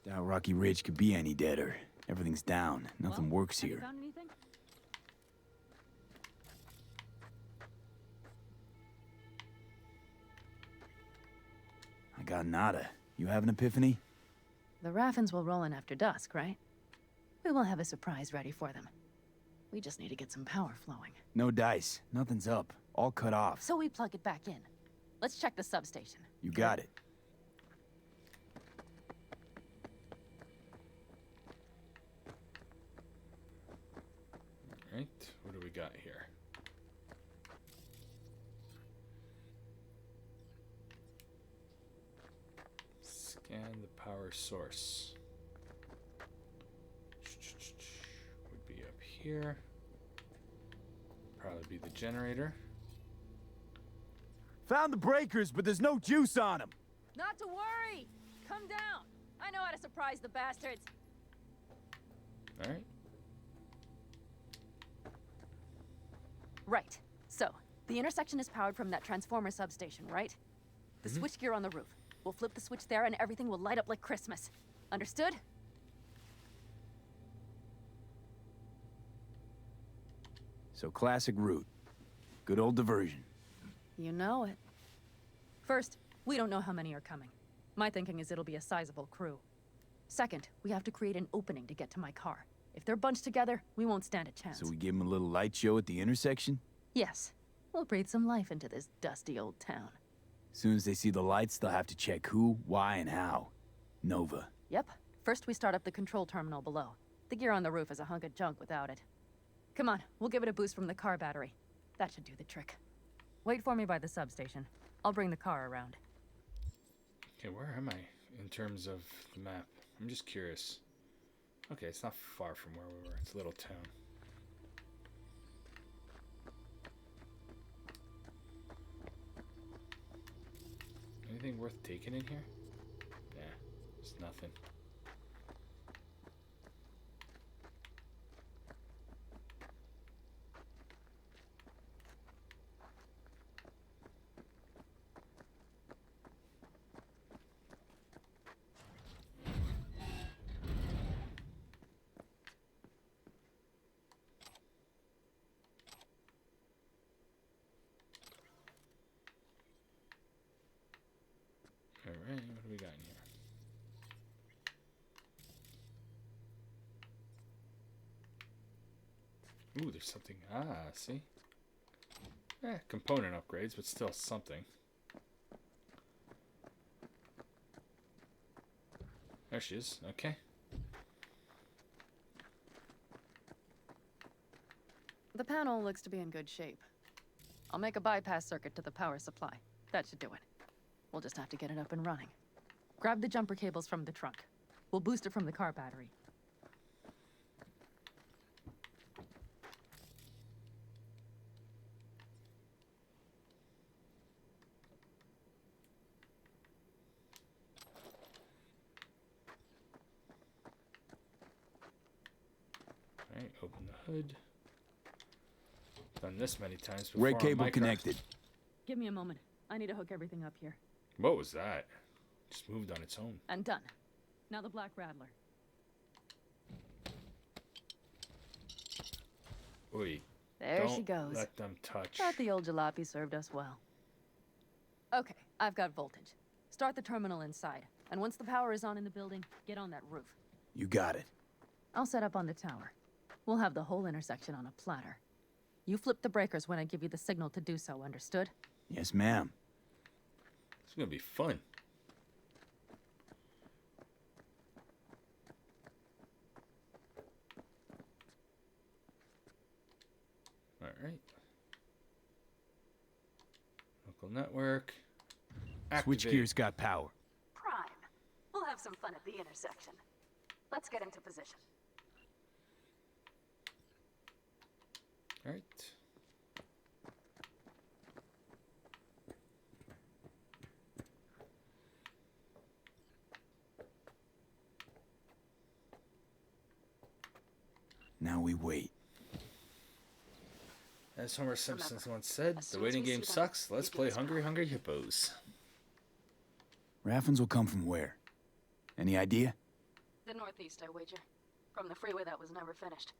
Doubt Rocky Ridge could be any deader. Everything's down. Nothing works here.
Found anything?
I got nada. You have an epiphany?
The Raffins will roll in after dusk, right? We will have a surprise ready for them. We just need to get some power flowing.
No dice. Nothing's up. All cut off.
So we plug it back in. Let's check the substation.
You got it.
Alright, what do we got here? Scan the power source. Would be up here. Probably be the generator.
Found the breakers, but there's no juice on them.
Not to worry! Come down! I know how to surprise the bastards.
Alright.
Right. So, the intersection is powered from that transformer substation, right? The switchgear on the roof. We'll flip the switch there and everything will light up like Christmas. Understood?
So classic route. Good old diversion.
You know it. First, we don't know how many are coming. My thinking is it'll be a sizable crew. Second, we have to create an opening to get to my car. If they're bunched together, we won't stand a chance.
So we give them a little light show at the intersection?
Yes. We'll breathe some life into this dusty old town.
Soon as they see the lights, they'll have to check who, why, and how. Nova.
Yep. First, we start up the control terminal below. The gear on the roof is a hunk of junk without it. Come on, we'll give it a boost from the car battery. That should do the trick. Wait for me by the substation. I'll bring the car around.
Okay, where am I in terms of the map? I'm just curious. Okay, it's not far from where we were. It's a little town. Anything worth taking in here? Yeah, there's nothing. Alright, what do we got in here? Ooh, there's something. Ah, see? Component upgrades, but still something. There she is. Okay.
The panel looks to be in good shape. I'll make a bypass circuit to the power supply. That should do it. We'll just have to get it up and running. Grab the jumper cables from the trunk. We'll boost it from the car battery.
Alright, open the hood. Done this many times before.
Red
on
cable
my car.
connected.
Give me a moment. I need to hook everything up here.
What was that? Just moved on its own.
And done. Now the Black Rattler.
Oi.
There
Don't
she goes.
let them touch.
Thought the old jalopy served us well. Okay, I've got voltage. Start the terminal inside. And once the power is on in the building, get on that roof.
You got it.
I'll set up on the tower. We'll have the whole intersection on a platter. You flip the breakers when I give you the signal to do so, understood?
Yes, ma'am.
It's gonna be fun. All right. Local network.
Switchgear's got power.
Prime. We'll have some fun at the intersection. Let's get into position.
All right.
Now we wait.
As Homer Simpson once said, the waiting game sucks. Let's play Hungry Hungry Hippos.
Raffens will come from where? Any idea?
The northeast, I wager. From the freeway that was never finished.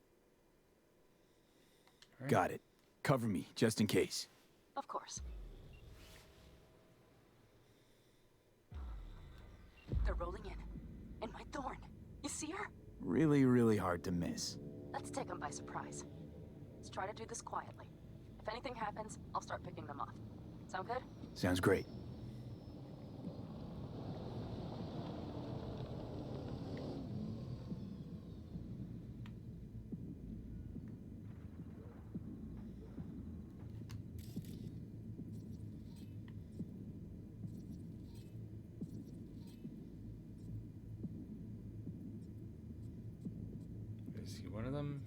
Right.
Got it. Cover me, just in case.
Of course. They're rolling in. And my Thorn. You see her?
Really, really hard to miss.
Let's take them by surprise. Let's try to do this quietly. If anything happens, I'll start picking them off. Sound good?
Sounds great.
Is he one of them?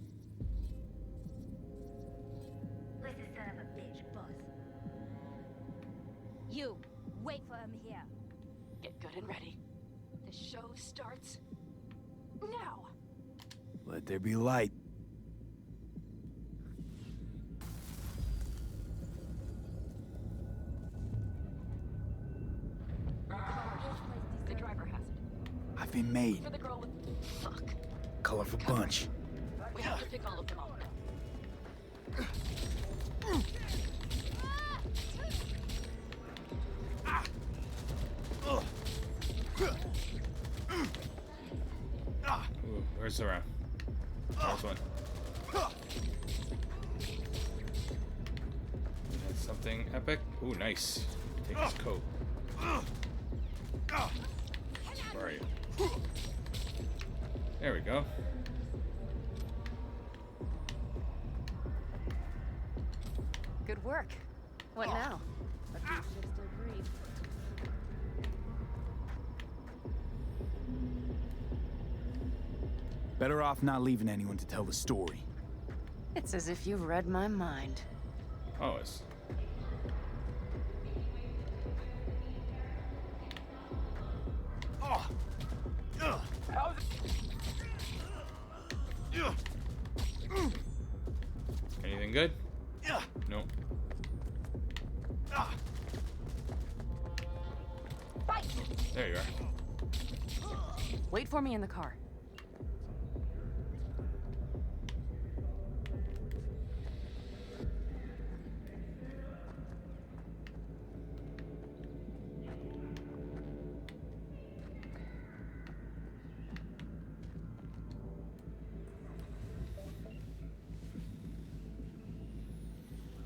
Where's the son of a bitch, boss? You, wait for him here.
Get good and ready. The show starts now.
Let there be light.
The driver has it.
I've been made.
For the girl with... Fuck.
Colorful bunch.
We have to pick all of them up.
Ooh, where's the round? There's one. That's something epic. Ooh, nice. Take his coat. Where are you? There we go.
Good work. What now?
But you should still breathe.
Better off not leaving anyone to tell the story.
It's as if you read my mind.
Oh, it's... Anything good? No. There you are.
Wait for me in the car.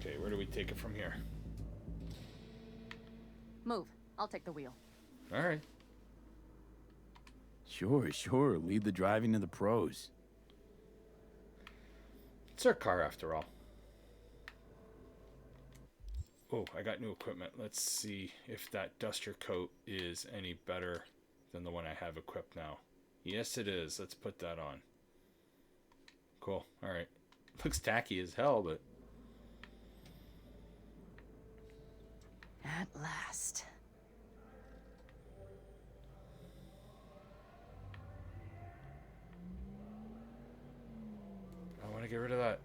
Okay, where do we take it from here?
Move. I'll take the wheel.
All right.
Sure. Leave the driving to the pros.
It's our car after all. Oh, I got new equipment. Let's see if that duster coat is any better than the one I have equipped now. Yes, it is. Let's put that on. Cool. All right. Looks tacky as hell, but...
At last.
I want to get rid of that.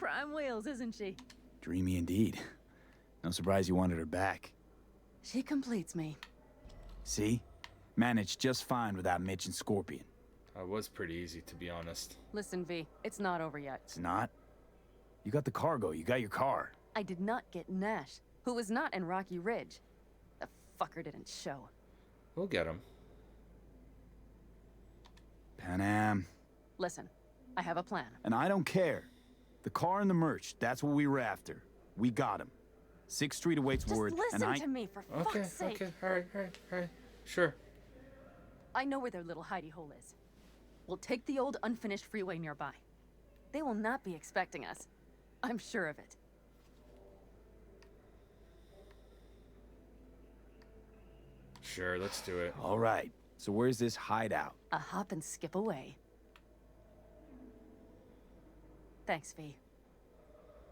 prime wheels, isn't she?
Dreamy indeed. No surprise you wanted her back.
She completes me.
See? Managed just fine without Mitch and Scorpion.
That was pretty easy, to be honest.
Listen, V, it's not over yet.
It's not? You got the cargo, you got your car.
I did not get Nash, who was not in Rocky Ridge. The fucker didn't show.
We'll get him.
Panam.
Listen, I have a plan.
And I don't care. The car and the merch, that's what we were after. We got him. 6th Street awaits
Just
word,
listen
and I...
to me, for fuck's sake.
Okay, alright. Sure.
I know where their little hidey hole is. We'll take the old unfinished freeway nearby. They will not be expecting us. I'm sure of it.
Sure, let's do it.
All right. So where's this hideout?
A hop and skip away. Thanks, V.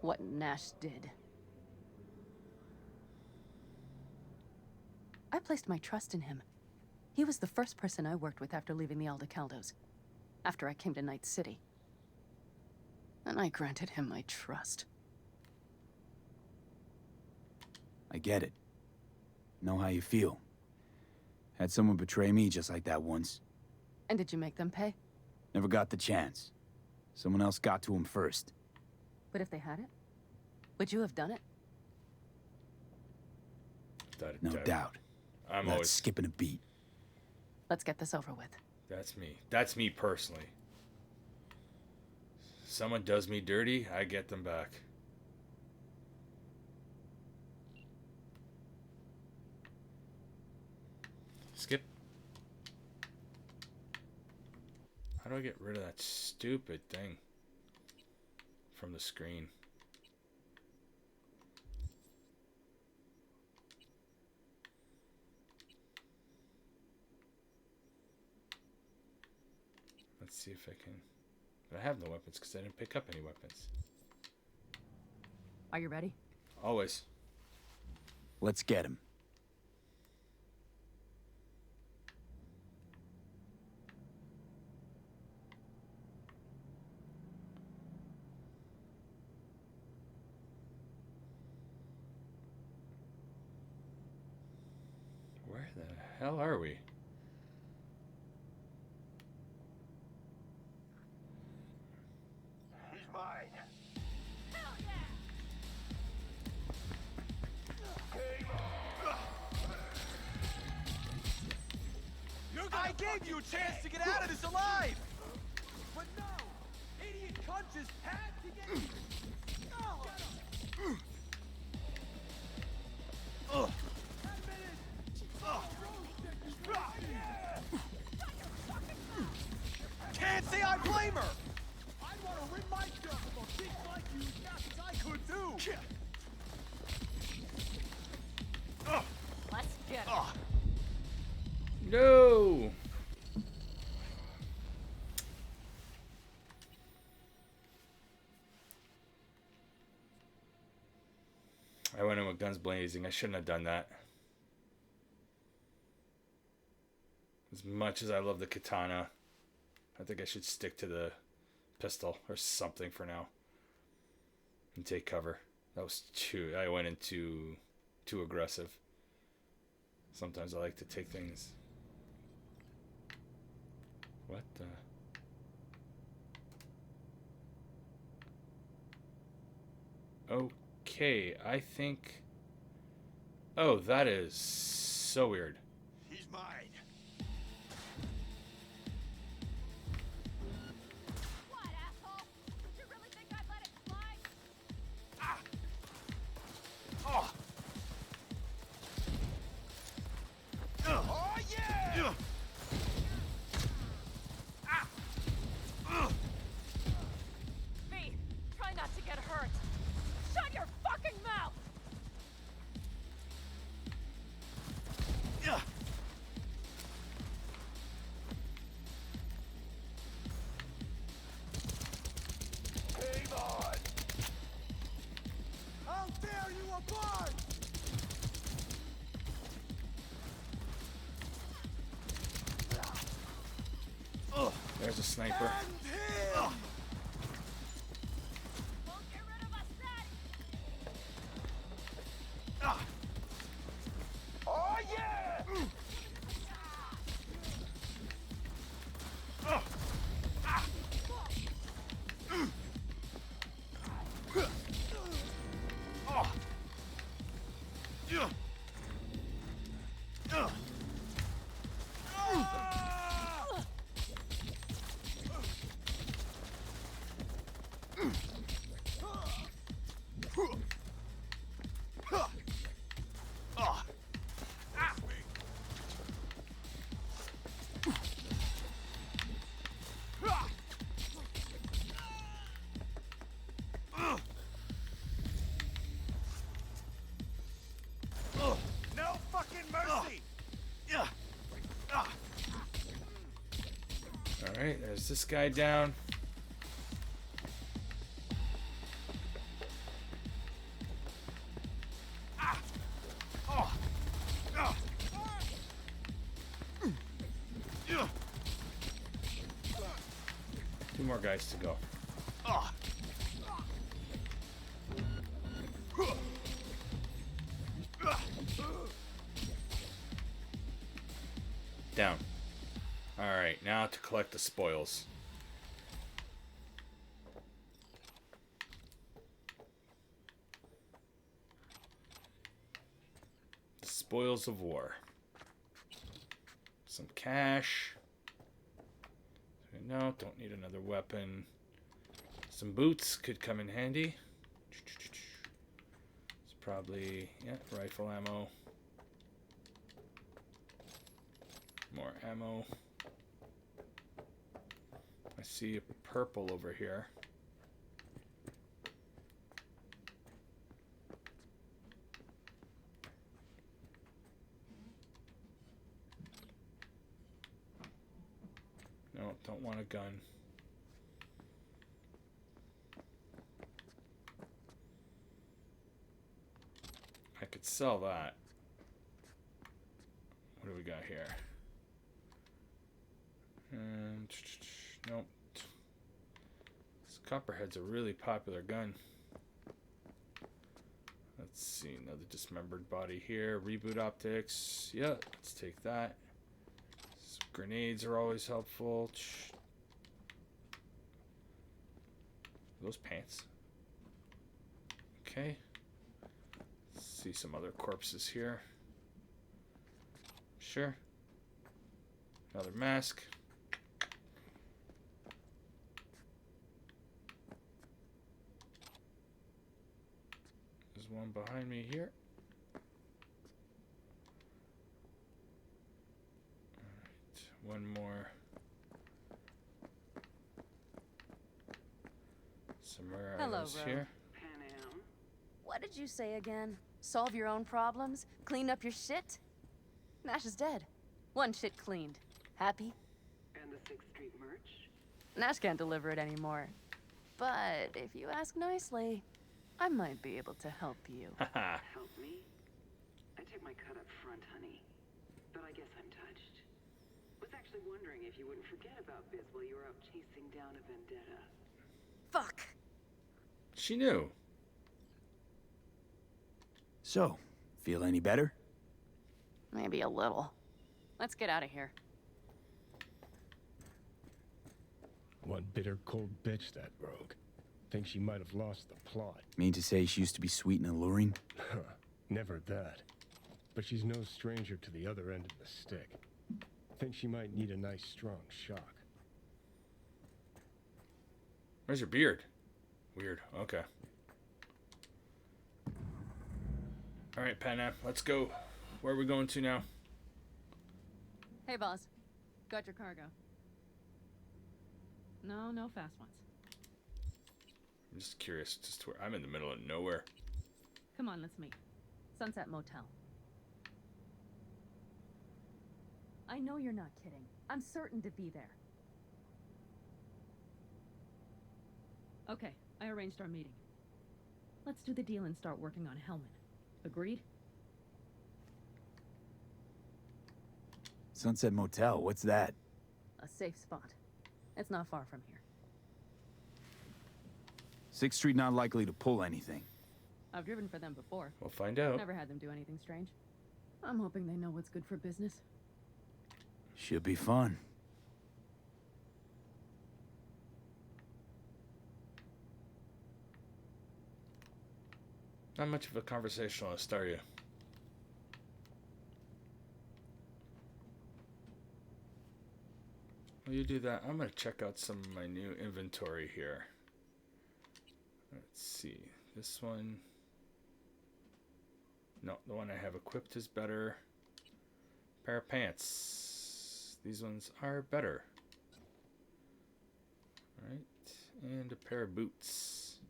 What Nash did. I placed my trust in him. He was the first person I worked with after leaving the Aldecaldos, after I came to Night City. And I granted him my trust.
I get it. Know how you feel. Had someone betray me just like that once.
And did you make them pay?
Never got the chance. Someone else got to him first.
But if they had it, would you have done it?
No doubt.
I'm
Not
always
skipping a beat.
Let's get this over with.
That's me. That's me personally. Someone does me dirty, I get them back. Skip. How do I get rid of that stupid thing from the screen? Let's see if I can. But I have no weapons because I didn't pick up any weapons.
Are you ready?
Always.
Let's get him.
Where the hell are we?
He's mine.
I gave you a chance to get out of this alive! But no! Idiot cunt just had to get you! Can't say I blame her! I'd want to rid myself of a bitch like you as fast as I could too!
Let's get him.
No! I went in with guns blazing. I shouldn't have done that. As much as I love the katana, I think I should stick to the pistol or something for now. And take cover. That was too... I went in too aggressive. Sometimes I like to take things... What the... Okay, I think... Oh, that is so weird.
He's mine.
What, asshole? Did you really think I'd let it slide?
Oh! Oh, yeah!
V, try not to get hurt. Shut your fucking mouth!
Game on! I'll tear you apart!
There's a sniper.
And him!
Won't get
Alright, there's this guy down. Two more guys to go. Down. Alright, now to collect the spoils. The spoils of war. Some cash. No, don't need another weapon. Some boots could come in handy. It's probably, yeah, rifle ammo. More ammo. I see a purple over here. No, don't want a gun. I could sell that. What do we got here? And nope. This Copperhead's a really popular gun. Let's see, another dismembered body here. Reboot optics. Yeah, let's take that. Some grenades are always helpful. Those pants. Okay. Let's see some other corpses here. Sure. Another mask. There's one behind me here. Alright, one more. Some rare items here.
Panam. What did you say again? Solve your own problems? Clean up your shit? Nash is dead. One shit cleaned. Happy?
And the 6th Street merch?
Nash can't deliver it anymore. But if you ask nicely, I might be able to help you.
Help me? I took my cut up front, honey. But I guess I'm touched. Was actually wondering if you wouldn't forget about Biz while you were out chasing down a vendetta.
Fuck!
She knew.
So, feel any better?
Maybe a little. Let's get out of here.
One bitter, cold bitch, that rogue. Think she might have lost the plot.
Mean to say she used to be sweet and alluring?
Never that. But she's no stranger to the other end of the stick. Think she might need a nice, strong shock.
Where's your beard? Weird. Okay. Alright, Panam, let's go. Where are we going to now?
Hey, boss. Got your cargo. No fast ones.
I'm just curious, just where I'm in the middle of nowhere.
Come on, let's meet. Sunset Motel. I know you're not kidding. I'm certain to be there. Okay, I arranged our meeting. Let's do the deal and start working on Hellman. Agreed?
Sunset Motel, what's that?
A safe spot. It's not far from here.
6th Street not likely to pull anything.
I've driven for them before.
We'll find out.
Never had them do anything strange. I'm hoping they know what's good for business.
Should be fun.
Not much of a conversationalist, are you? While you do that, I'm going to check out some of my new inventory here. Let's see. This one. No, the one I have equipped is better. Pair of pants. These ones are better. Alright. And a pair of boots.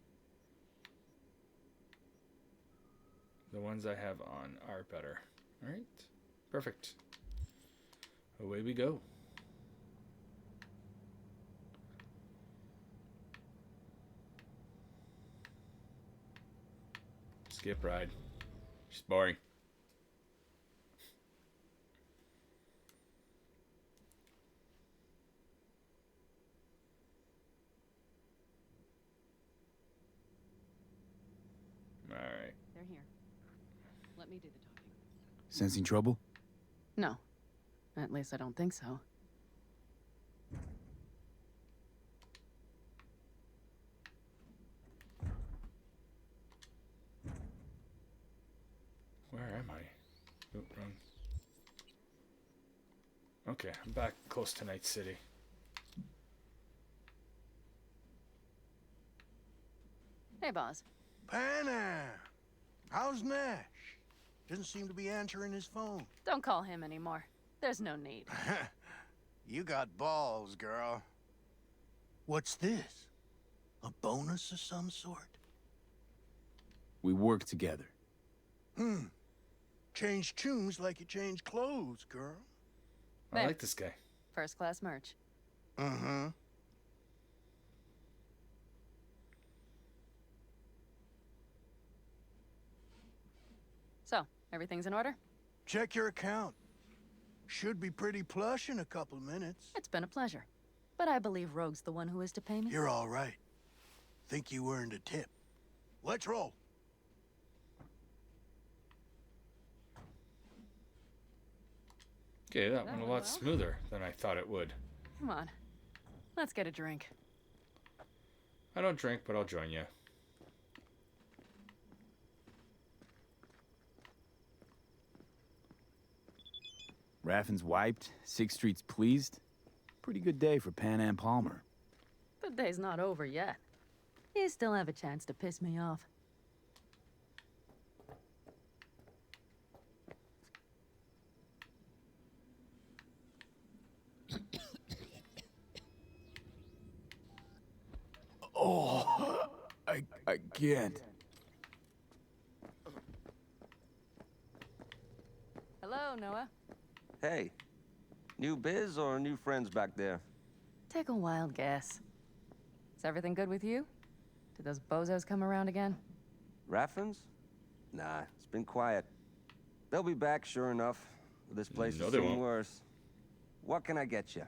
The ones I have on are better. Alright. Perfect. Away we go. Skip ride. Just boring. All right.
They're here. Let me do the talking.
Sensing trouble?
No. At least I don't think so.
Where am I? Oop, wrong. Okay, I'm back close to Night City.
Hey, boss.
Panam! How's Nash? Doesn't seem to be answering his phone.
Don't call him anymore. There's no need.
You got balls, girl. What's this? A bonus of some sort?
We work together.
Change tunes like you change clothes, girl.
I like this guy.
First class merch.
Mm-hmm.
So, everything's in order?
Check your account. Should be pretty plush in a couple minutes.
It's been a pleasure. But I believe Rogue's the one who is to pay me.
You're all right. Think you earned a tip. Let's roll.
Okay, that went a lot smoother than I thought it would.
Come on. Let's get a drink.
I don't drink, but I'll join you.
Raffin's wiped, 6th Street's pleased. Pretty good day for Panam Palmer.
The day's not over yet. You still have a chance to piss me off.
Oh, I can't.
Hello, Noah.
Hey, new biz or new friends back there?
Take a wild guess. Is everything good with you? Did those bozos come around again?
Raffins? Nah, it's been quiet. They'll be back, sure enough. This place
No,
is
they
soon
won't.
worse. What can I get you?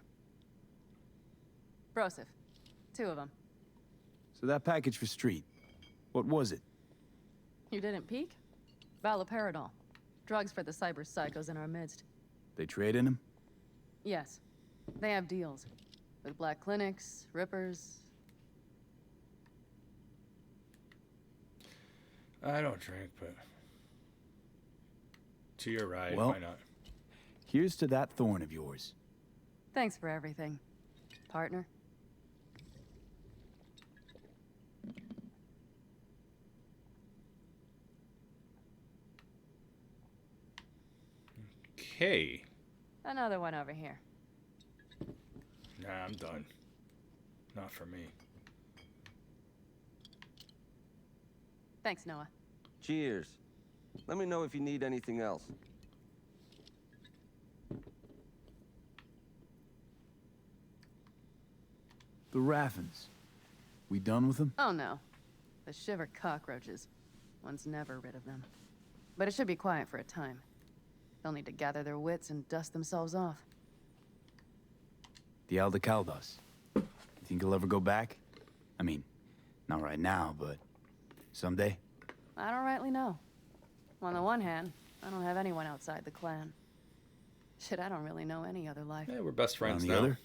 Broseph. 2 of them.
So that package for Street, what was it?
You didn't peek? Valoperidol. Drugs for the cyber psychos in our midst.
They trade in him?
Yes. They have deals. With black clinics, rippers.
I don't drink, but to your right,
Well,
why not?
Here's to that thorn of yours.
Thanks for everything, partner.
Okay.
Another one over here.
Nah, I'm done. Not for me.
Thanks, Noah.
Cheers. Let me know if you need anything else.
The Raffins. We done with them?
Oh no. The shiver cockroaches. One's never rid of them. But it should be quiet for a time. They'll need to gather their wits and dust themselves off.
The Aldecaldos. You think he'll ever go back? I mean, not right now, but someday?
I don't rightly know. On the one hand, I don't have anyone outside the clan. Shit, I don't really know any other life.
Yeah, we're best friends
On the
now.
other?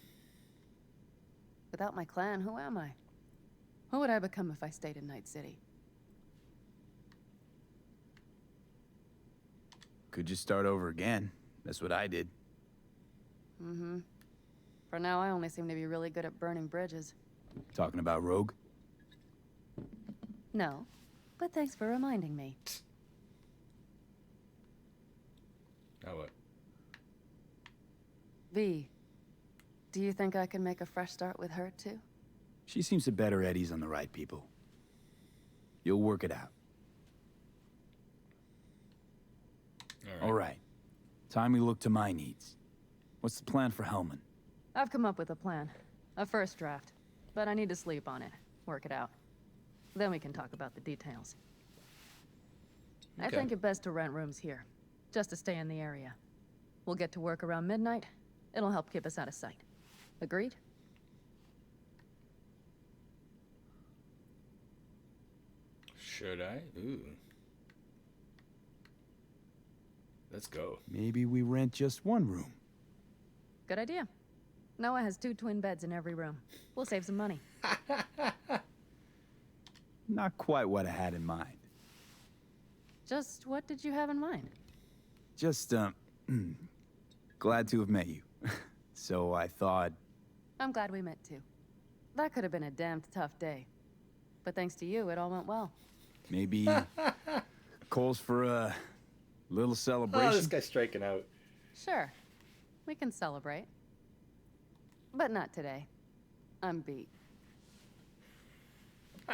Without my clan, who am I? Who would I become if I stayed in Night City?
Could just start over again. That's what I did.
Mm-hmm. For now, I only seem to be really good at burning bridges.
Talking about Rogue?
No, but thanks for reminding me.
Now what?
V, do you think I can make a fresh start with her, too?
She seems to bet her eddies on the right people. You'll work it out. All right. Time we look to my needs. What's the plan for Hellman?
I've come up with a plan. A first draft. But I need to sleep on it. Work it out. Then we can talk about the details. I think it best to rent rooms here, just to stay in the area. We'll get to work around midnight. It'll help keep us out of sight. Agreed?
Should I? Ooh. Let's go.
Maybe we rent just one room.
Good idea. Noah has 2 twin beds in every room. We'll save some money.
Not quite what I had in mind.
Just what did you have in mind?
Just, glad to have met you. So I thought...
I'm glad we met too. That could have been a damned tough day. But thanks to you, it all went well.
Maybe... calls for a little celebration?
Oh, this guy's striking out.
Sure. We can celebrate. But not today. I'm beat.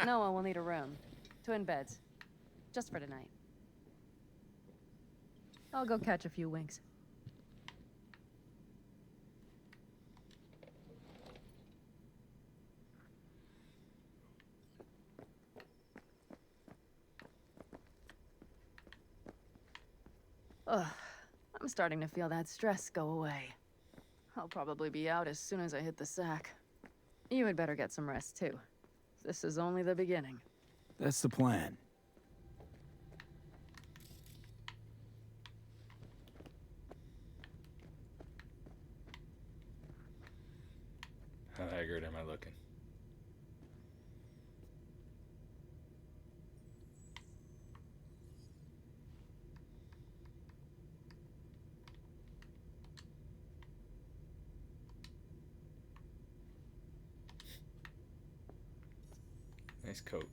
Noah will need a room. Twin beds. Just for tonight. I'll go catch a few winks. Ugh, I'm starting to feel that stress go away. I'll probably be out as soon as I hit the sack. You had better get some rest, too. This is only the beginning.
That's the plan.
How haggard am I looking? Nice coat.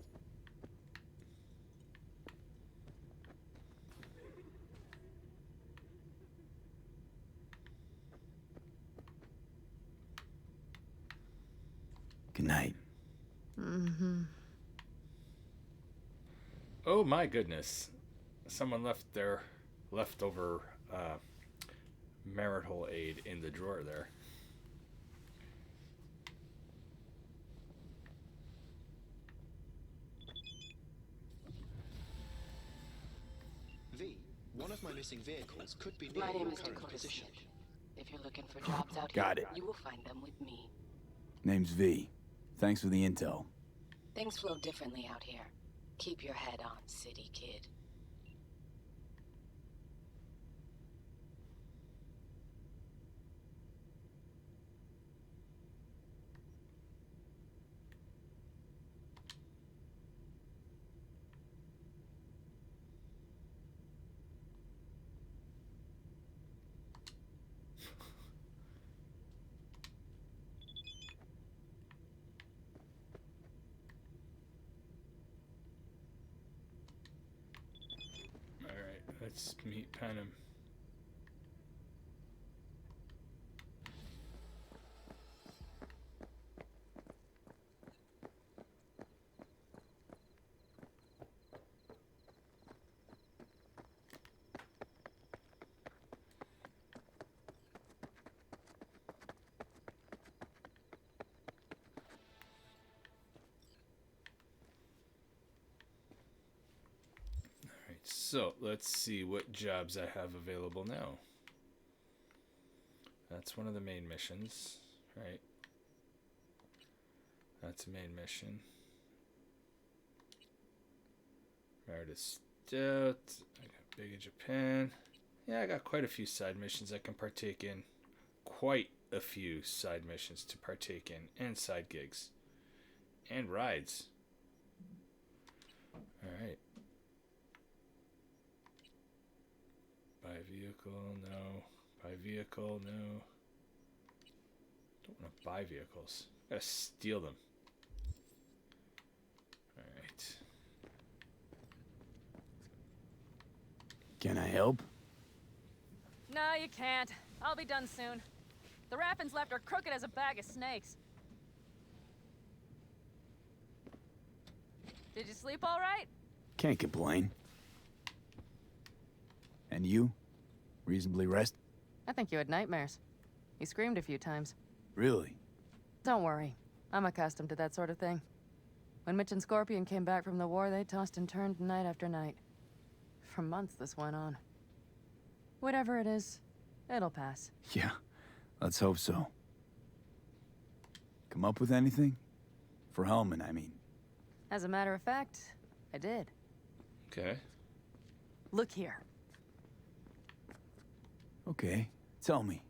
Good night.
Mm-hmm.
Oh my goodness. Someone left their leftover marital aid in the drawer there.
V, one of my missing vehicles could be near
My name
your
is
current
Dakota
position.
Smith. If you're looking for jobs out
Got
here,
it.
you will find them with me.
Name's V. Thanks for the intel.
Things flow differently out here. Keep your head on, city kid.
Alright, let's meet Panam. So, let's see what jobs I have available now. That's one of the main missions, right? That's a main mission. Meredith Stout. I got Big in Japan. Yeah, I got quite a few side missions I can partake in. Quite a few side missions to partake in. And side gigs. And rides. Alright. Buy vehicle, no. Buy vehicle, no. Don't want to buy vehicles. Gotta steal them. Alright.
Can I help?
No, you can't. I'll be done soon. The Raffins left are crooked as a bag of snakes. Did you sleep all right?
Can't complain. And you? Reasonably rested?
I think you had nightmares. You screamed a few times.
Really?
Don't worry. I'm accustomed to that sort of thing. When Mitch and Scorpion came back from the war, they tossed and turned night after night. For months this went on. Whatever it is, it'll pass.
Yeah, let's hope so. Come up with anything? For Hellman, I mean.
As a matter of fact, I did.
Okay.
Look here.
Okay, tell me.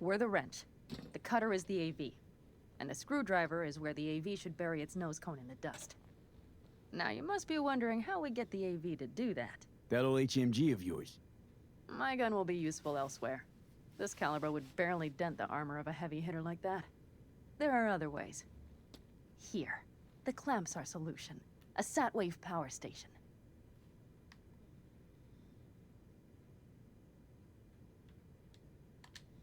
We're the wrench. The cutter is the AV. And the screwdriver is where the AV should bury its nose cone in the dust. Now, you must be wondering how we get the AV to do that.
That old HMG of yours.
My gun will be useful elsewhere. This caliber would barely dent the armor of a heavy hitter like that. There are other ways. Here, the clamp's our solution. A sat-wave power station.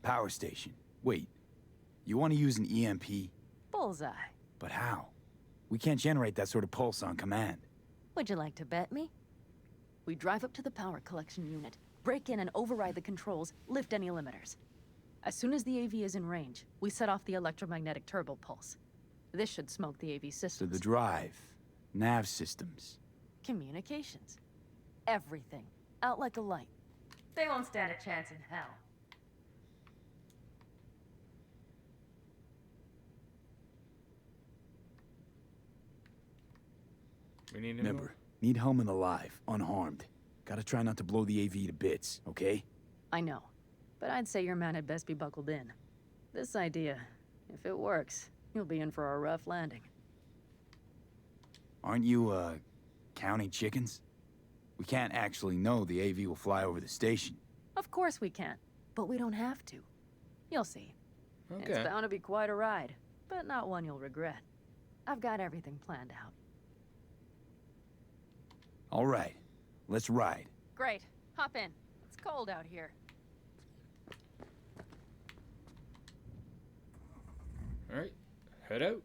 Power station. Wait, you want to use an EMP?
Bullseye.
But how? We can't generate that sort of pulse on command.
Would you like to bet me? We drive up to the power collection unit, break in and override the controls, lift any limiters. As soon as the AV is in range, we set off the electromagnetic turbo pulse. This should smoke the AV systems.
So the drive, nav systems.
Communications. Everything. Out like a light. They won't stand a chance in hell.
We need
Remember, need Hellman alive, unharmed. Gotta try not to blow the AV to bits, okay?
I know. But I'd say your man had best be buckled in. This idea, if it works, you'll be in for a rough landing.
Aren't you, counting chickens? We can't actually know the AV will fly over the station.
Of course we can, but we don't have to. You'll see.
Okay.
It's bound to be quite a ride, but not one you'll regret. I've got everything planned out.
All right, let's ride.
Great. Hop in. It's cold out here.
All right, head out.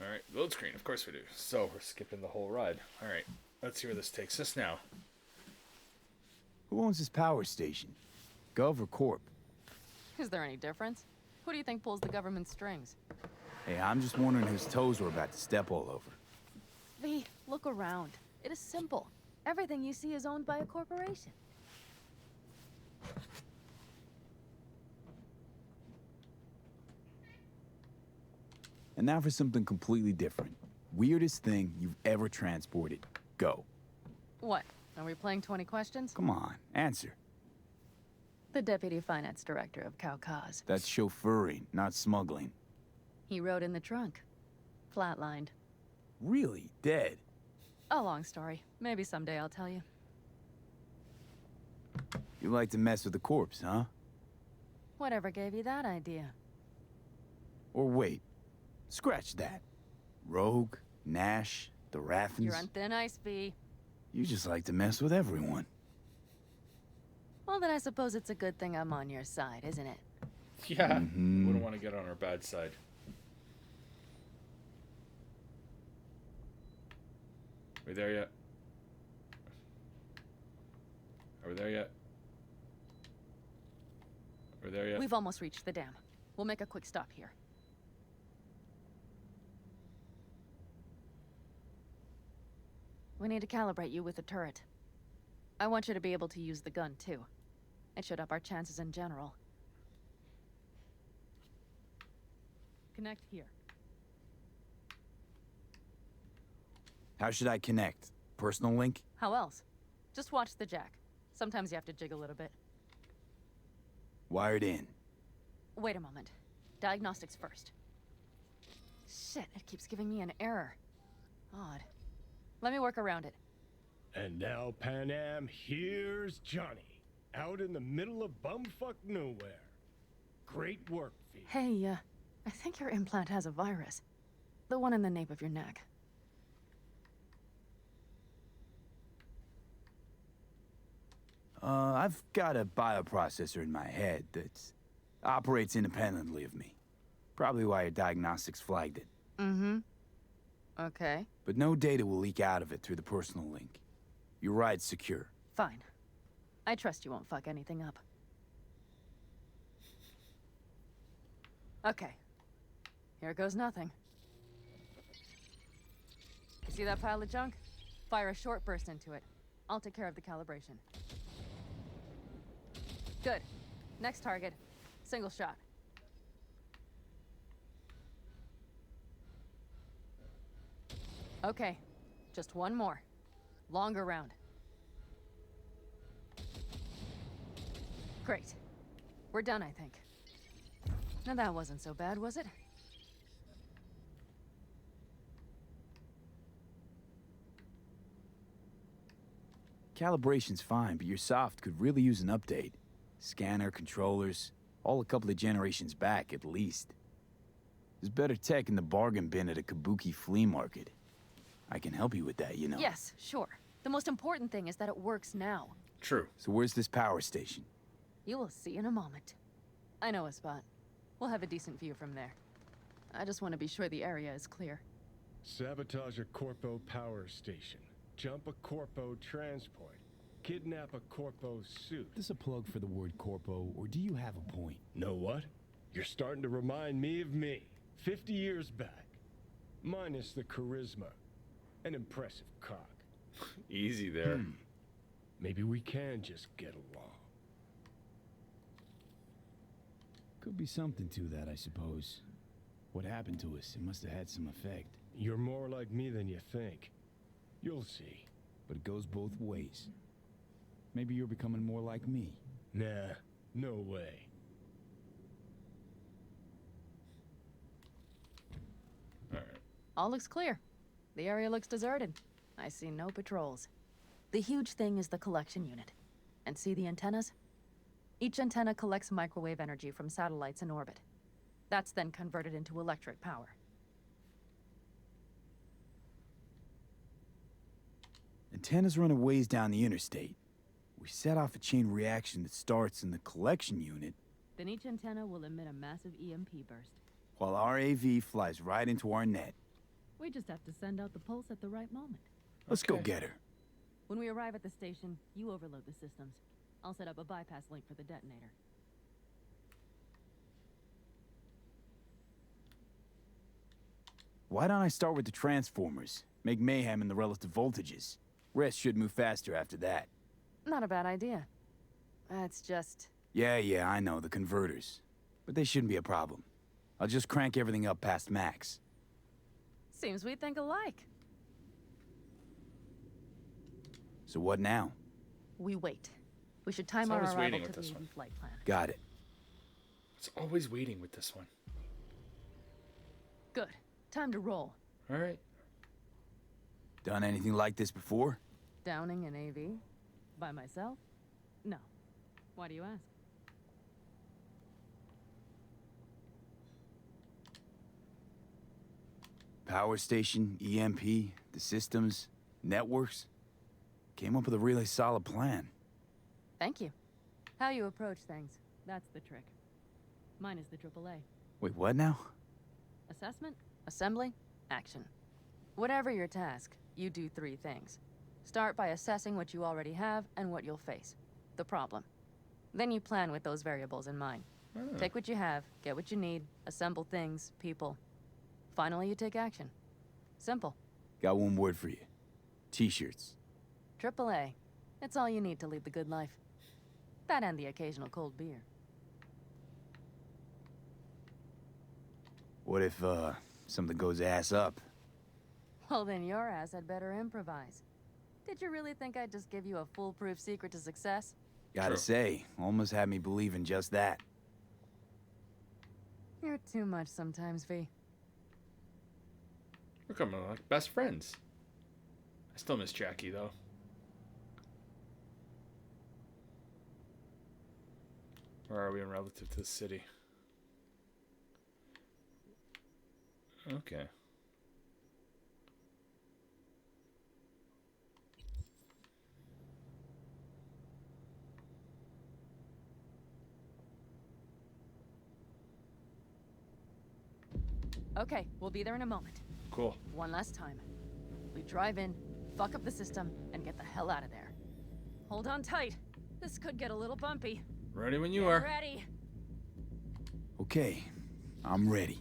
All right, load screen. Of course we do. So we're skipping the whole ride. All right, let's see where this takes us now.
Who owns this power station? Gov or Corp?
Is there any difference? Who do you think pulls the government strings?
Hey, I'm just wondering whose toes we're about to step all over.
V, look around. It is simple. Everything you see is owned by a corporation.
And now for something completely different. Weirdest thing you've ever transported. Go.
What? Are we playing 20 questions?
Come on, answer.
The Deputy Finance Director of Kaukaz.
That's chauffeuring, not smuggling.
He rode in the trunk. Flatlined.
Really? Dead?
A long story. Maybe someday I'll tell you.
You like to mess with the corpse, huh?
Whatever gave you that idea?
Or wait, scratch that. Rogue, Nash, the Raffins.
You're on thin ice, V.
You just like to mess with everyone.
Well, then I suppose it's a good thing I'm on your side, isn't it?
Yeah, wouldn't want to get on our bad side. Are we there yet? Are we there yet? Are we there yet?
We've almost reached the dam. We'll make a quick stop here. We need to calibrate you with the turret. I want you to be able to use the gun, too. It should up our chances in general. Connect here.
How should I connect? Personal link?
How else? Just watch the jack. Sometimes you have to jig a little bit.
Wired in.
Wait a moment. Diagnostics first. Shit, it keeps giving me an error. Odd. Let me work around it.
And now, Panam, here's Johnny. Out in the middle of bumfuck nowhere. Great work, V.
Hey, I think your implant has a virus. The one in the nape of your neck.
I've got a bioprocessor in my head that operates independently of me. Probably why your diagnostics flagged it.
Mm-hmm. Okay.
But no data will leak out of it through the personal link. Your ride's secure.
Fine. I trust you won't fuck anything up. Okay. Here goes nothing. You see that pile of junk? Fire a short burst into it. I'll take care of the calibration. Good. Next target. Single shot. Okay. Just one more. Longer round. Great. We're done, I think. Now that wasn't so bad, was it?
Calibration's fine, but your soft could really use an update. Scanner, controllers, all a couple of generations back at least. There's better tech in the bargain bin at a Kabuki flea market. I can help you with that, you know.
Yes, sure. The most important thing is that it works now.
True.
So where's this power station?
You will see in a moment. I know a spot. We'll have a decent view from there. I just want to be sure the area is clear.
Sabotage a Corpo power station. Jump a Corpo transport. Kidnap a Corpo suit.
Is this a plug for the word corpo, or do you have a point?
Know what? You're starting to remind me of me. 50 years back. Minus the charisma. An impressive cock.
Easy there.
Maybe we can just get along.
Could be something to that, I suppose. What happened to us? It must have had some effect.
You're more like me than you think. You'll see.
But it goes both ways. Maybe you're becoming more like me.
Nah, no way.
All looks clear. The area looks deserted. I see no patrols. The huge thing is the collection unit. And see the antennas? Each antenna collects microwave energy from satellites in orbit. That's then converted into electric power.
Antennas run a ways down the interstate. We set off a chain reaction that starts in the collection unit,
Then each antenna will emit a massive EMP burst.
while our AV flies right into our net.
We just have to send out the pulse at the right moment.
Let's go get her.
When we arrive at the station, you overload the systems. I'll set up a bypass link for the detonator.
Why don't I start with the transformers? Make mayhem in the relative voltages. Rest should move faster after that.
Not a bad idea. It's just...
Yeah, I know, the converters. But they shouldn't be a problem. I'll just crank everything up past max.
Seems we think alike.
So what now?
We wait. We should time
It's
our
always
arrival
waiting
to
with
the
this one.
flight plan.
Got it.
It's always waiting with this one.
Good. Time to roll.
All right.
Done anything like this before?
Downing an AV? By myself? No. Why do you ask?
Power station, EMP, the systems, networks. Came up with a really solid plan.
Thank you. How you approach things, that's the trick. Mine is the AAA.
Wait, what now?
Assessment, assembly, action. Whatever your task, you do 3 things. Start by assessing what you already have and what you'll face. The problem. Then you plan with those variables in mind. Take what you have, get what you need, assemble things, people. Finally, you take action. Simple.
Got one word for you. T-shirts.
AAA. It's all you need to lead the good life. That and the occasional cold beer.
What if, something goes ass up?
Well, then your ass had better improvise. Did you really think I'd just give you a foolproof secret to success?
Gotta say, almost had me believe in just that.
You're too much sometimes, V.
We're coming like best friends. I still miss Jackie, though. Where are we in relative to the city? Okay.
Okay, we'll be there in a moment.
Cool.
One last time. We drive in, fuck up the system, and get the hell out of there. Hold on tight. This could get a little bumpy.
Ready when you
Get
are.
ready.
Okay, I'm ready.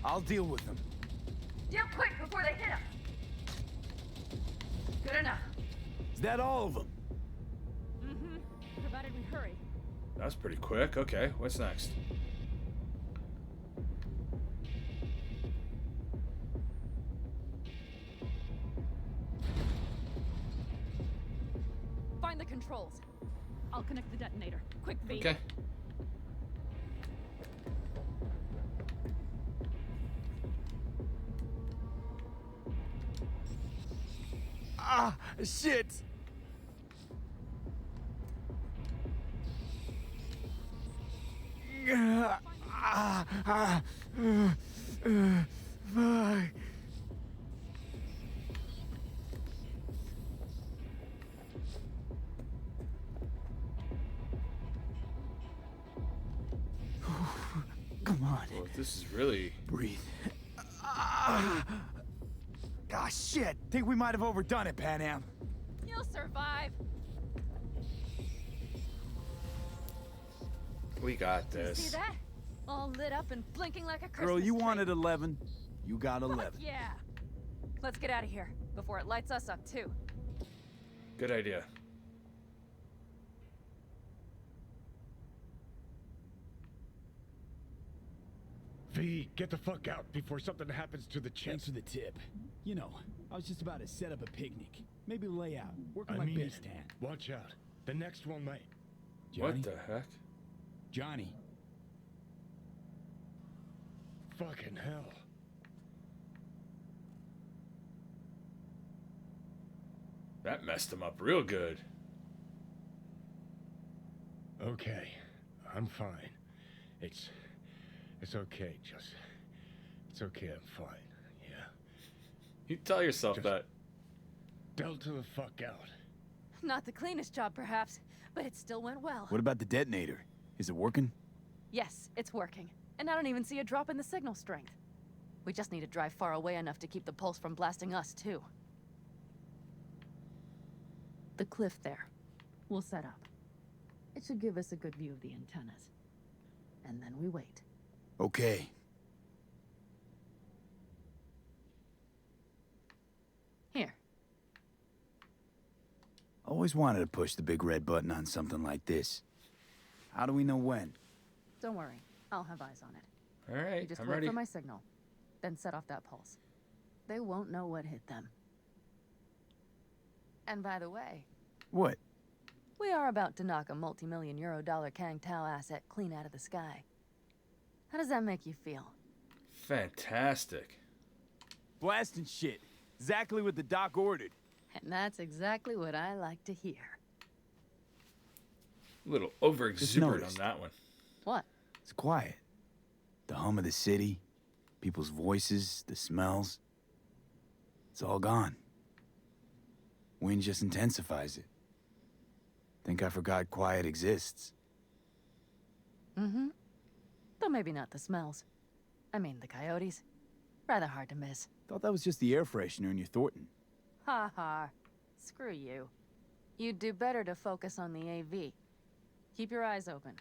I'll deal with them.
Deal quick before they hit us. Good enough.
Is that all of them?
Mm-hmm. Provided we hurry.
That's pretty quick. Okay, what's next?
Find the controls. I'll connect the detonator. Quick, V.
Okay.
Ah, shit! Fuck. Come on.
Well, this is really...
Breathe. Ah, shit! Think we might have overdone it, Panam.
You'll survive.
We got
See
this.
that? All lit up and blinking like a Christmas
Girl, you
tree.
wanted 11. You got 11.
Fuck yeah. Let's get out of here before it lights us up too.
Good idea.
V, get the fuck out before something happens to the chip.
Thanks for the tip. You know, I was just about to set up a picnic. Maybe lay out, work on
I
my
mean
bit
it.
stand.
Watch out. The next one might.
Johnny?
What the heck?
Johnny.
Fucking hell.
That messed him up real good.
Okay, I'm fine. It's okay, just... It's okay, I'm fine, yeah.
You tell yourself
Just
that.
Delta the fuck out.
Not the cleanest job, perhaps, but it still went well.
What about the detonator? Is it working?
Yes, it's working. And I don't even see a drop in the signal strength. We just need to drive far away enough to keep the pulse from blasting us, too. The cliff there. We'll set up. It should give us a good view of the antennas. And then we wait.
Okay.
Here.
Always wanted to push the big red button on something like this. How do we know when?
Don't worry. I'll have eyes on it.
All right,
You just
I'm
wait
ready.
for my signal. Then set off that pulse. They won't know what hit them. And by the way,
What?
we are about to knock a multi-million-euro Kang Tao asset clean out of the sky. How does that make you feel?
Fantastic.
Blasting shit. Exactly what the doc ordered.
And that's exactly what I like to hear.
A little over-exuberant on
noticed.
that one.
What?
It's quiet. The hum of the city, people's voices, the smells. It's all gone. Wind just intensifies it. Think I forgot quiet exists.
Mm-hmm. Though maybe not the smells. I mean, the coyotes. Rather hard to miss.
Thought that was just the air freshener in your Thornton.
Ha ha. Screw you. You'd do better to focus on the AV. Keep your eyes open.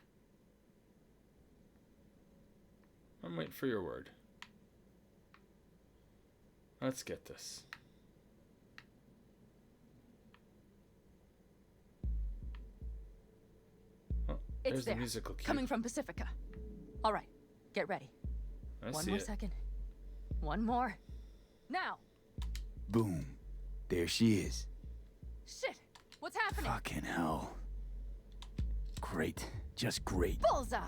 I'm waiting for your word. Let's get this. Oh,
It's
there's
there.
the musical cue.
Coming from Pacifica. All right. Get ready.
I
One
see
more
it.
second. One more. Now.
Boom. There she is.
Shit. What's happening?
Fucking hell. Great. Just great.
Bullseye.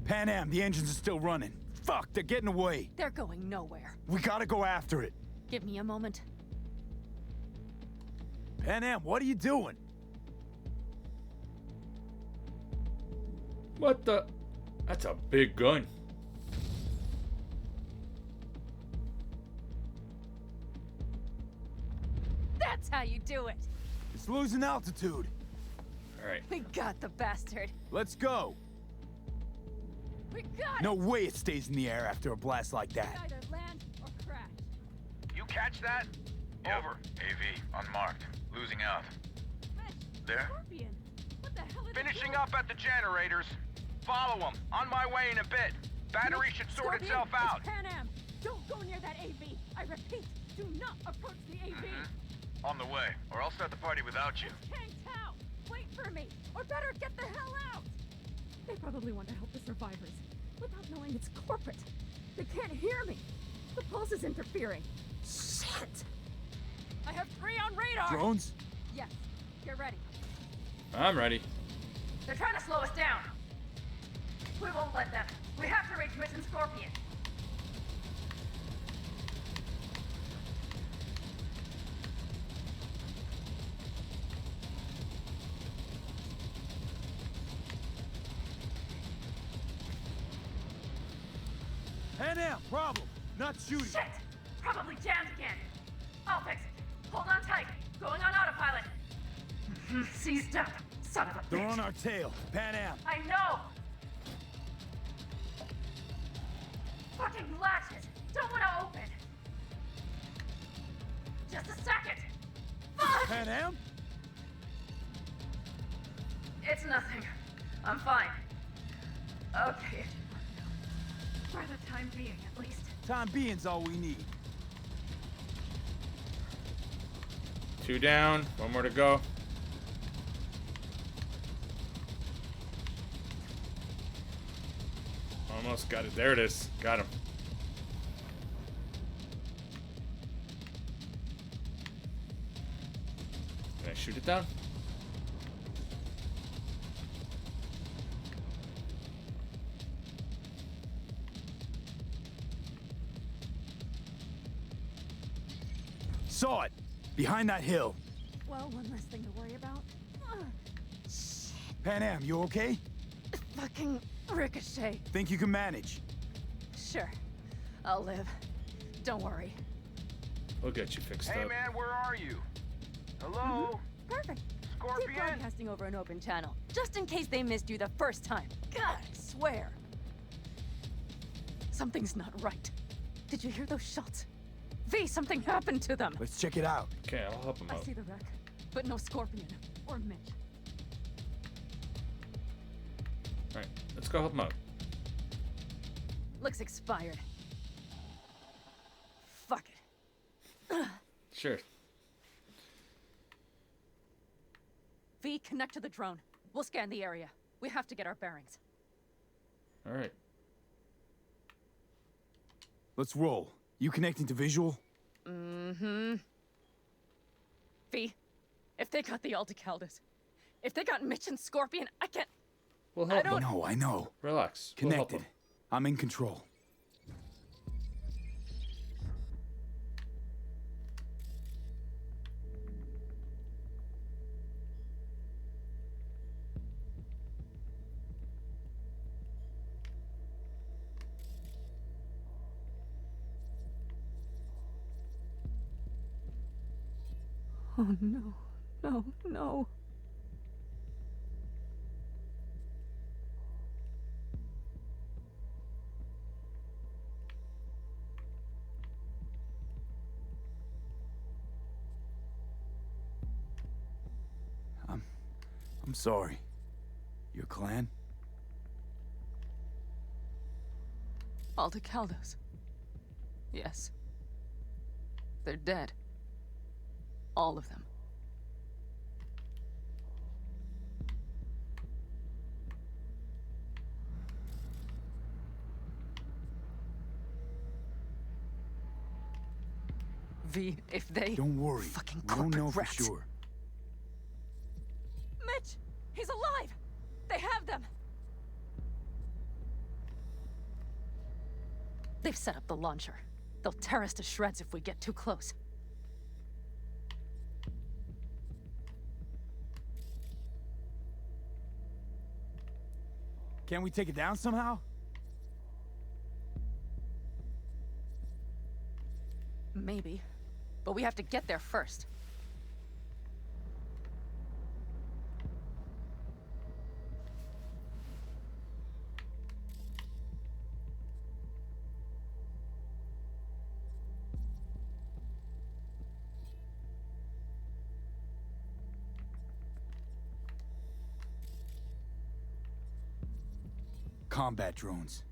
Panam, the engines are still running. Fuck, they're getting away.
They're going nowhere.
We gotta go after it.
Give me a moment.
Panam, what are you doing?
What the? That's a big gun.
That's how you do it.
It's losing altitude.
All right.
We got the bastard.
Let's go.
We got
No way it stays in the air after a blast like
it.
that.
Either land or crash.
You catch that? Over. AV, unmarked. Losing out. There?
Scorpion. What
Finishing up at the generators. Follow them. On my way in a bit. Battery should sort
Scorpion,
itself out.
It's Panam. Don't go near that AV. I repeat, do not approach the AV.
On the way, or I'll start the party without you.
Kang Tao, wait for me, or better get the hell out. They probably want to help the survivors, without knowing it's corporate. They can't hear me. The pulse is interfering. Shit! I have 3 on radar.
Drones?
Yes. Get ready.
I'm ready.
They're trying to slow us down. We won't let them. We have to reach Mission Scorpion.
Panam, problem. Not shooting.
Shit! Probably jammed again. I'll fix it. Hold on tight. Going on autopilot. Seized up. Son of a bitch.
They're on our tail. Panam.
I know! Fucking latches! Don't want to open! Just a second! Fuck!
Panam?
It's nothing. I'm fine. Okay. For the time being, at least.
Time being's all we need.
2 down. 1 more to go. Almost got it. There it is. Got him. Can I shoot it down?
Saw it! Behind that hill.
Well, one less thing to worry about.
Panam, you okay?
Fucking ricochet.
Think you can manage?
Sure. I'll live. Don't worry.
We'll get you fixed
Hey
up.
man, where are you? Hello?
Perfect.
Scorpion?
Keep broadcasting over an open channel, just in case they missed you the first time. God, I swear. Something's not right. Did you hear those shots? V, something happened to them.
Let's check it out.
Okay, I'll help him
I
out.
see the wreck, but no Scorpion or Mitch.
Alright, let's go help him out.
Looks expired. Fuck it.
Sure.
V, connect to the drone. We'll scan the area. We have to get our bearings.
Alright.
Let's roll. You connecting to visual?
Mm-hmm. V, if they got the Aldecaldos, if they got Mitch and Scorpion, I can't...
We'll help him.
No, I know.
Relax. We'll help
Connected.
him.
I'm in control.
Oh no, no, no.
I'm sorry. Your clan?
Aldecaldos. Yes. They're dead. All of them. V, if they...
Don't worry.
Fucking
We don't know for
rats.
sure.
Mitch! He's alive! They have them! They've set up the launcher. They'll tear us to shreds if we get too close.
Can we take it down somehow?
Maybe. But we have to get there first.
combat drones.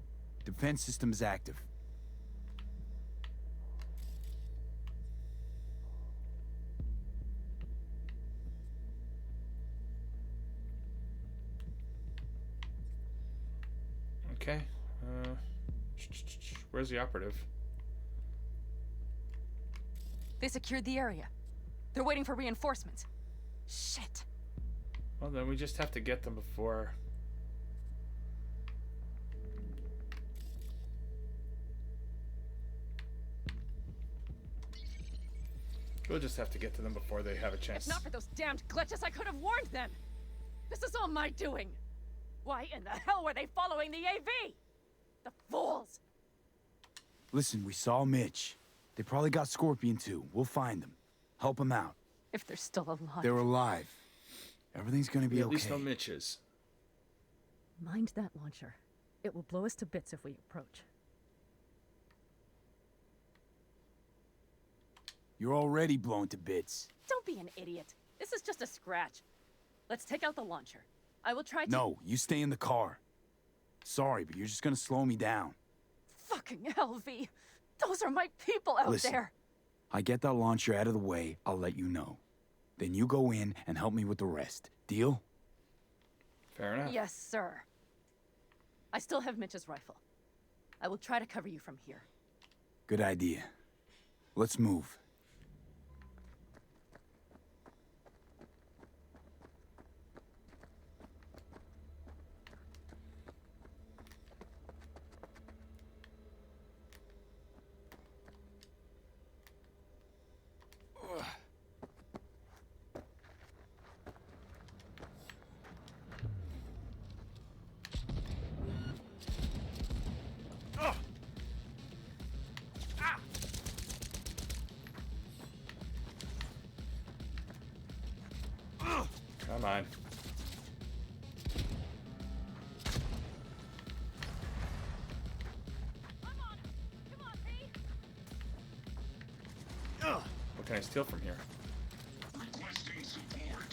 Defense systems active.
Okay. Where's the operative?
They secured the area. They're waiting for reinforcements. Shit.
Well, then we just have to get them before... We'll just have to get to them before they have a chance.
If not for those damned glitches, I could have warned them. This is all my doing. Why in the hell were they following the AV? The fools!
Listen, we saw Mitch. They probably got Scorpion too. We'll find them. Help them out.
If they're still alive.
They're alive. Everything's gonna be okay.
At least no Mitches.
Mind that launcher. It will blow us to bits if we approach.
You're already blown to bits.
Don't be an idiot. This is just a scratch. Let's take out the launcher. I will try to...
No, you stay in the car. Sorry, but you're just gonna slow me down.
Fucking hell, V. Those are my people out
Listen,
there.
I get that launcher out of the way, I'll let you know. Then you go in and help me with the rest. Deal?
Fair enough.
Yes, sir. I still have Mitch's rifle. I will try to cover you from here.
Good idea. Let's move.
Come on. What can I steal from here?
Requesting support.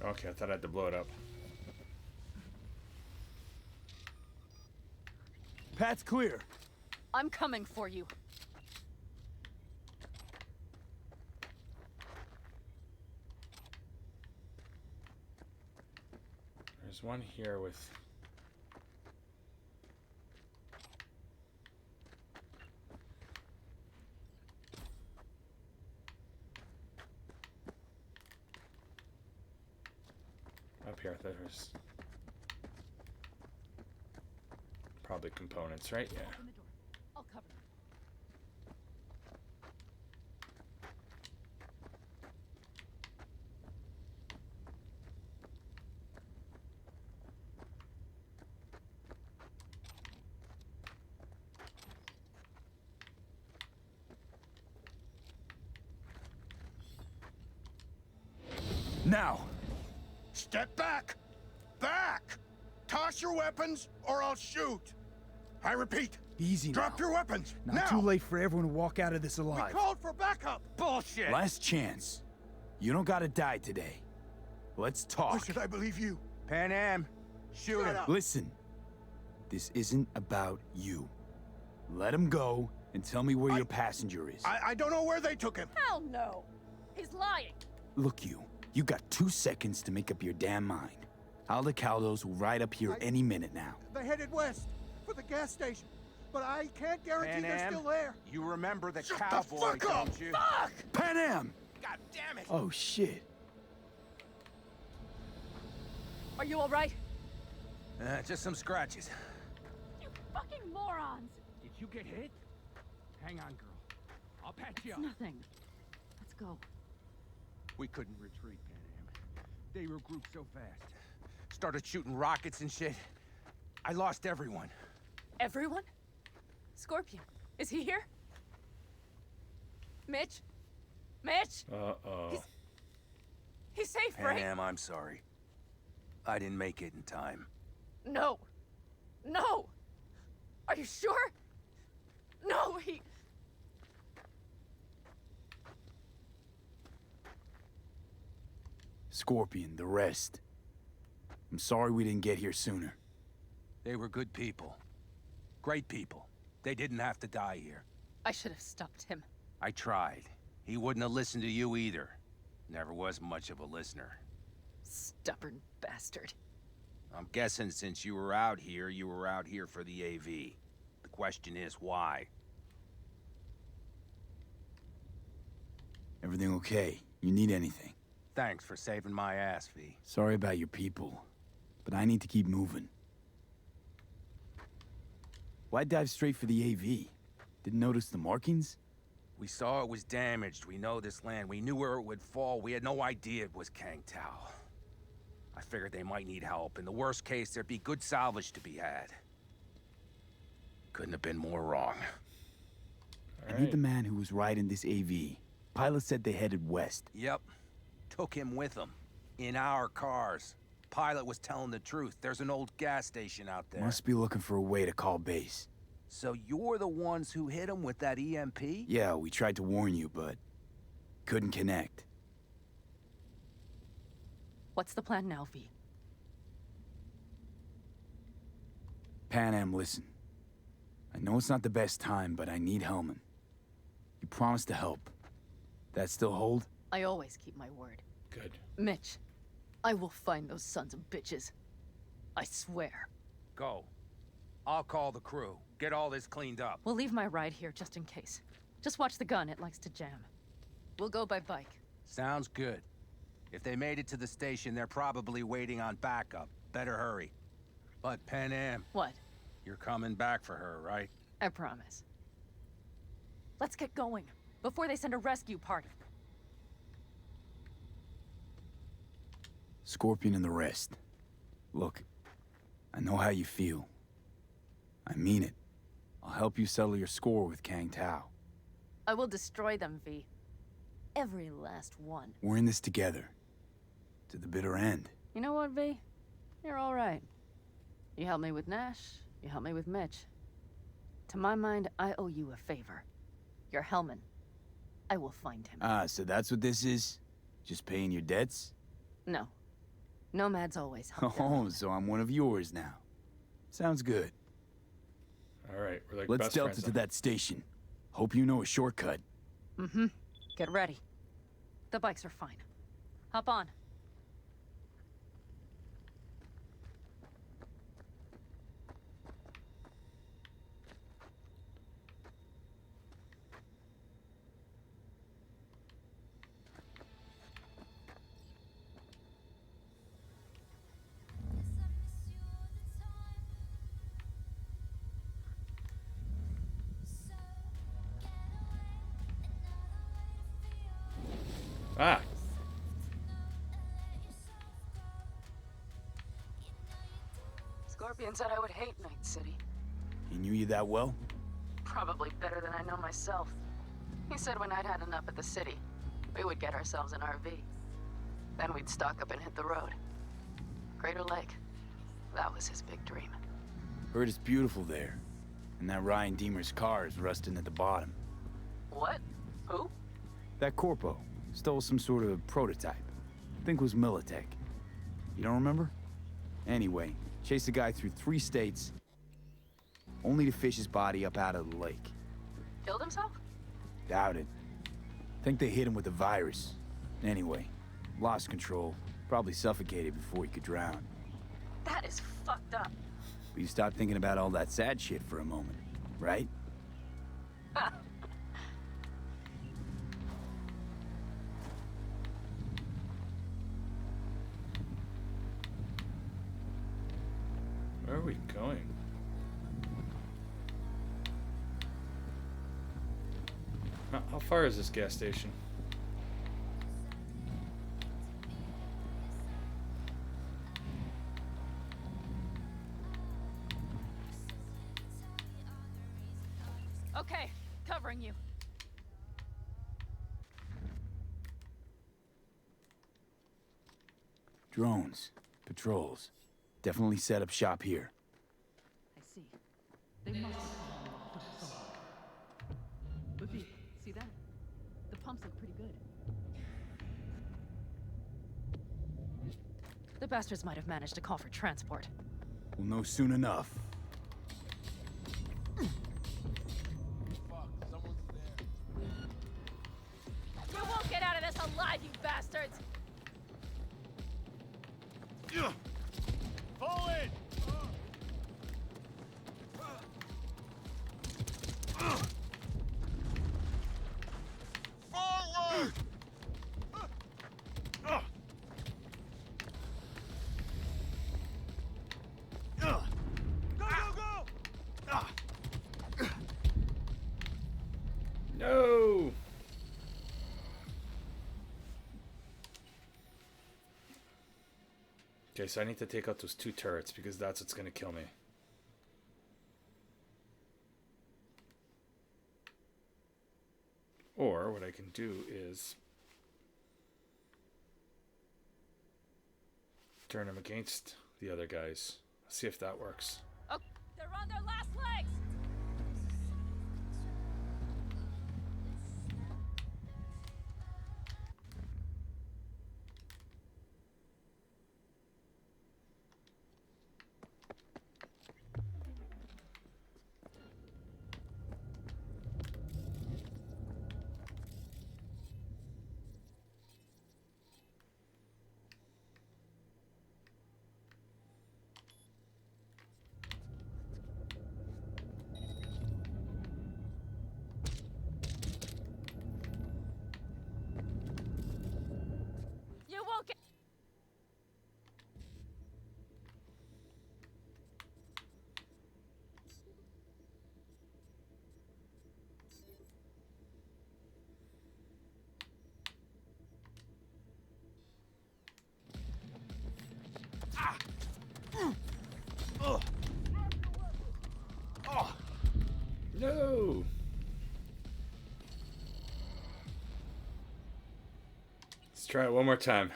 Okay, I thought I had to blow it up.
Pat's clear.
I'm coming for you.
There's one here with... Up here, there's... Probably components, right? Yeah.
Open the door. I'll cover them.
Now!
Step back! Back! Toss your weapons, or I'll shoot! I repeat,
Easy
drop
now.
your weapons,
Not
now!
too late for everyone to walk out of this alive.
We called for backup! Bullshit!
Last chance. You don't gotta die today. Let's talk.
Why should I believe you? Panam, shoot him!
Listen, this isn't about you. Let him go and tell me where your passenger is.
I don't know where they took him.
Hell no! He's lying!
Look, you got 2 seconds to make up your damn mind. Aldecaldos will ride up here any minute now.
They headed west for the gas station, but I can't guarantee they're still there.
You remember the
Shut
cowboy,
the fuck up!
don't you?
Fuck!
Panam!
God damn it!
Oh, shit.
Are you alright?
Just some scratches.
You fucking morons!
Did you get hit? Hang on, girl. I'll patch you up.
Nothing. Let's go.
We couldn't retreat, Panam. They regrouped so fast.
Started shooting rockets and shit. I lost everyone.
Everyone? Scorpion, is he here? Mitch? Mitch?
Uh-oh.
He's safe, right?
Panam, I'm sorry. I didn't make it in time.
No. No! Are you sure? No, he...
Scorpion, the rest. I'm sorry we didn't get here sooner.
They were good people. Great people. They didn't have to die here.
I should have stopped him.
I tried. He wouldn't have listened to you either. Never was much of a listener.
Stubborn bastard.
I'm guessing since you were out here for the AV. The question is, why?
Everything okay? You need anything?
Thanks for saving my ass, V.
Sorry about your people, but I need to keep moving. Why dive straight for the AV? Didn't notice the markings?
We saw it was damaged. We know this land. We knew where it would fall. We had no idea it was Kang Tao. I figured they might need help. In the worst case, there'd be good salvage to be had. Couldn't have been more wrong.
I need the man who was riding this AV. Pilot said they headed west.
Yep. Took him with them. In our cars. Pilot was telling the truth. There's an old gas station out there.
Must be looking for a way to call base.
So you're the ones who hit him with that EMP?
Yeah, we tried to warn you, but couldn't connect.
What's the plan now, V?
Panam, listen. I know it's not the best time, but I need Hellman. You promised to help. That still hold?
I always keep my word.
Good.
Mitch, I will find those sons of bitches. I swear.
Go. I'll call the crew. Get all this cleaned up.
We'll leave my ride here just in case. Just watch the gun, it likes to jam. We'll go by bike.
Sounds good. If they made it to the station, they're probably waiting on backup. Better hurry. But Panam...
What?
You're coming back for her, right?
I promise. Let's get going, before they send a rescue party.
Scorpion and the rest. Look, I know how you feel. I mean it. I'll help you settle your score with Kang Tao.
I will destroy them, V. Every last one.
We're in this together. To the bitter end.
You know what, V? You're all right. You helped me with Nash, you helped me with Mitch. To my mind, I owe you a favor. You're Hellman. I will find him.
Ah, so that's what this is? Just paying your debts?
No. Nomads always help.
Oh, so I'm one of yours now. Sounds good.
All right, we're like
Let's
best
delta
friends
to that station. Hope you know a shortcut.
Mm-hmm. Get ready. The bikes are fine. Hop on.
Ah.
Scorpion said I would hate Night City.
He knew you that well?
Probably better than I know myself. He said when I'd had enough at the city, we would get ourselves an RV. Then we'd stock up and hit the road. Crater Lake. That was his big dream.
Heard it's beautiful there. And that Ryan Deemer's car is rusting at the bottom.
What? Who?
That Corpo stole some sort of prototype. Think was Militech. You don't remember? Anyway, chased a guy through 3 states, only to fish his body up out of the lake.
Killed himself?
Doubt it. Think they hit him with the virus. Anyway, lost control. Probably suffocated before he could drown.
That is fucked up.
But you stop thinking about all that sad shit for a moment, right?
Where are we going? How far is this gas station?
Okay, covering you.
Drones, patrols. Definitely set up shop here.
I see. They must have gone off to somewhere. Buffy, see that? The pumps look pretty good.
The bastards might have managed to call for transport.
We'll know soon enough.
You won't get out of this alive, you bastards!
Forward!
Forward!
Go, go, go!
No! Okay, so I need to take out those two turrets because that's what's gonna kill me. Or what I can do is turn them against the other guys. See if that works.
Oh, they're on their last legs! You won't get...
No! Let's try it one more time.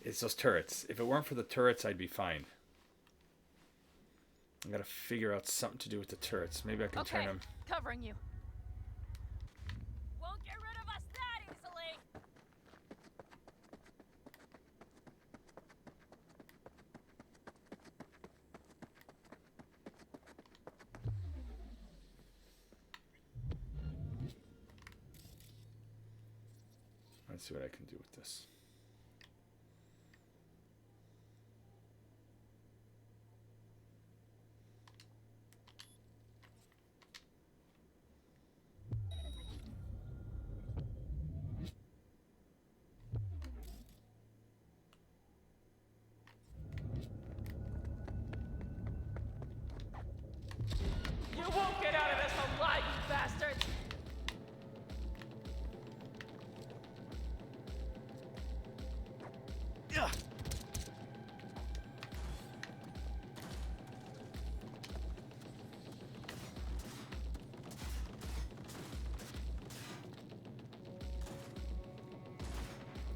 It's those turrets. If it weren't for the turrets, I'd be fine. I gotta figure out something to do with the turrets. Maybe I can turn them.
Covering you. Won't get rid of us that easily.
Let's see what I can do with this.
You won't get out of this alive, you bastards!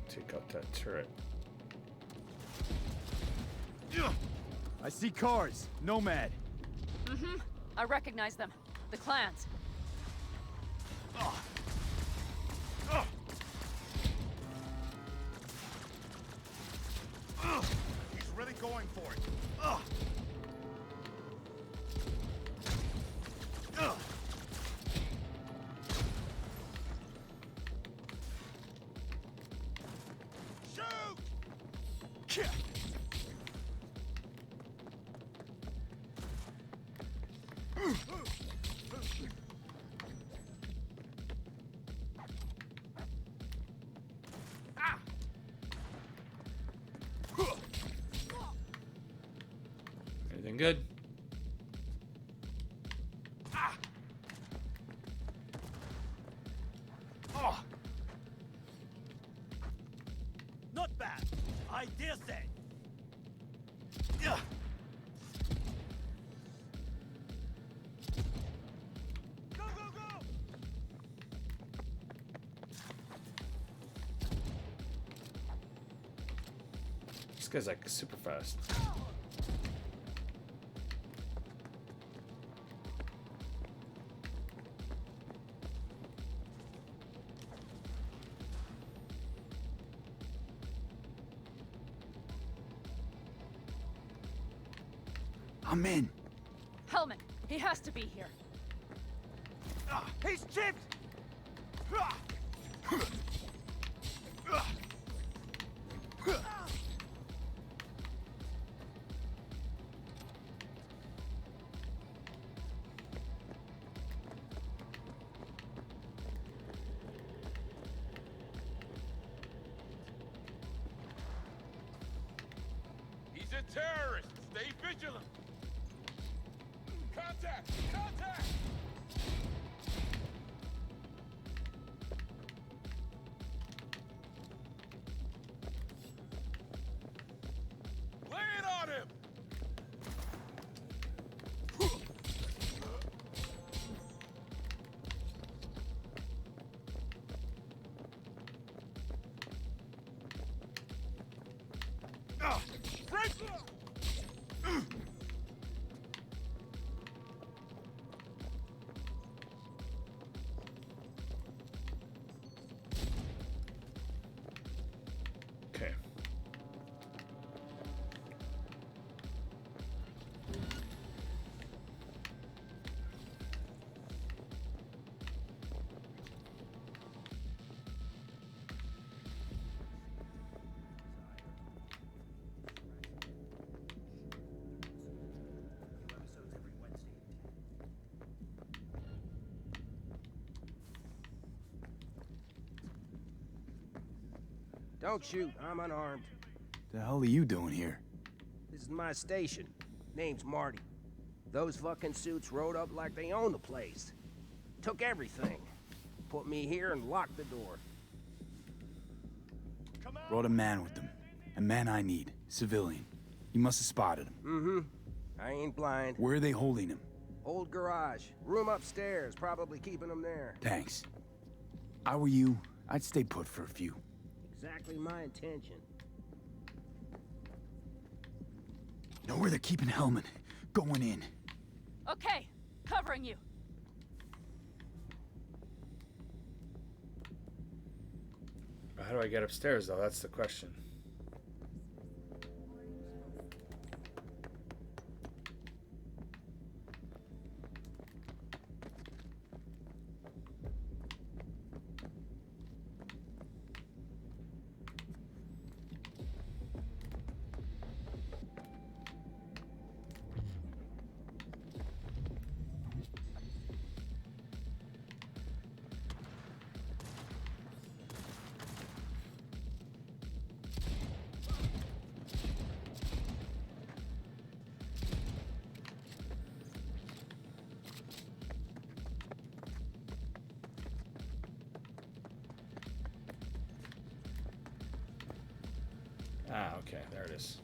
Take out that turret.
I see cars. Nomad.
Mm-hmm. I recognize them. The clans.
He's really going for it. Shoot!
Anything good?
Not bad, I dare say. Go, go, go!
This guy's like super fast.
I'm in.
Hellman, he has to be here.
He's chipped! He's a terrorist! Stay vigilant! Contact! Contact! Lay it on him! Break!
Okay.
Don't shoot, I'm unarmed.
The hell are you doing here?
This is my station. Name's Marty. Those fucking suits rode up like they own the place. Took everything. Put me here and locked the door.
Brought a man with them. A man I need. Civilian. You must have spotted him.
Mm-hmm. I ain't blind.
Where are they holding him?
Old garage. Room upstairs. Probably keeping him there.
Thanks. I were you, I'd stay put for a few.
Exactly my intention.
Know where they're keeping Hellman. Going in.
Okay, covering you.
How do I get upstairs, though? That's the question. Ah, okay, there it is.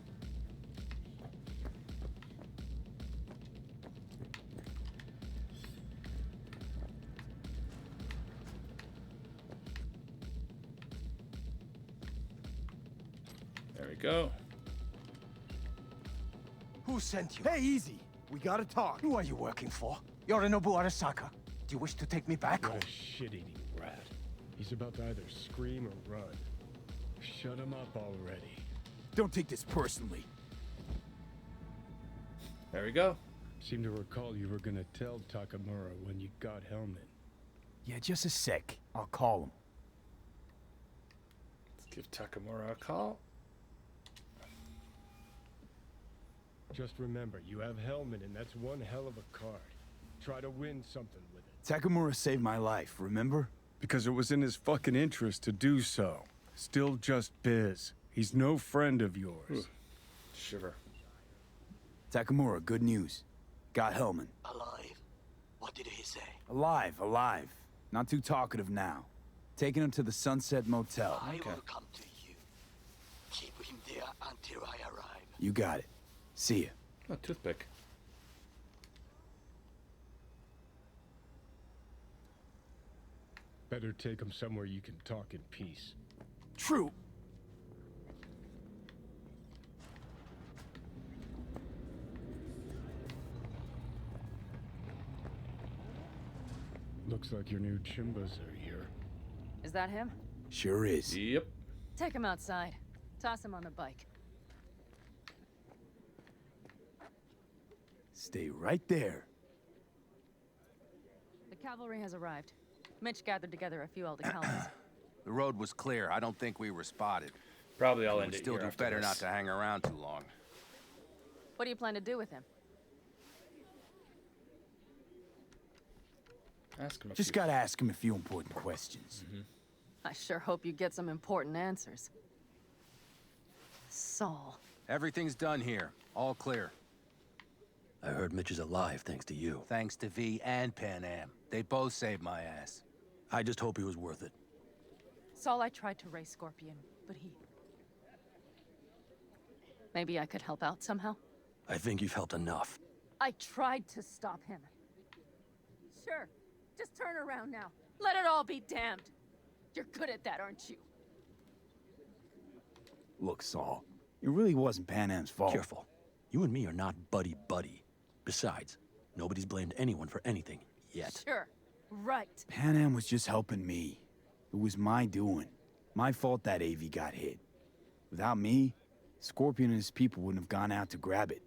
There we go.
Who sent you?
Hey, easy. We gotta talk.
Who are you working for? Yorinobu Arasaka. Do you wish to take me back?
What a shit-eating rat. He's about to either scream or run. Shut him up already.
Don't take this personally.
There we go.
Seem to recall you were gonna tell Takamura when you got Hellman.
Yeah, just a sec. I'll call him.
Let's give Takamura a call.
Just remember, you have Hellman, and that's one hell of a card. Try to win something with it.
Takamura saved my life, remember?
Because it was in his fucking interest to do so. Still just Biz. He's no friend of yours.
Ooh. Shiver.
Takamura, good news. Got Hellman.
Alive? What did he say?
Alive, alive. Not too talkative now. Taking him to the Sunset Motel.
I will come to you. Keep him there until I arrive.
You got it. See ya.
Oh, toothpick.
Better take him somewhere you can talk in peace.
True.
Looks like your new Chimbas are here.
Is that him?
Sure is.
Yep.
Take him outside. Toss him on the bike.
Stay right there.
The cavalry has arrived. Mitch gathered together a few Aldecaldos.
The road was clear. I don't think we were spotted.
Probably I'll
We'd
end it
still
here
do
after
better
this.
not to hang around too long.
What do you plan to do with him?
Ask him.
Just gotta ask him a few important questions.
I sure hope you get some important answers. Saul.
Everything's done here. All clear.
I heard Mitch is alive thanks to you.
Thanks to V and Panam. They both saved my ass.
I just hope he was worth it.
Saul, I tried to raise Scorpion, but he... Maybe I could help out somehow?
I think you've helped enough.
I tried to stop him. Sure. Just turn around now. Let it all be damned. You're good at that, aren't you?
Look, Saul, it really wasn't Panam's fault.
Careful. You and me are not buddy-buddy. Besides, nobody's blamed anyone for anything, yet.
Sure. Right.
Panam was just helping me. It was my doing. My fault that AV got hit. Without me, Scorpion and his people wouldn't have gone out to grab it.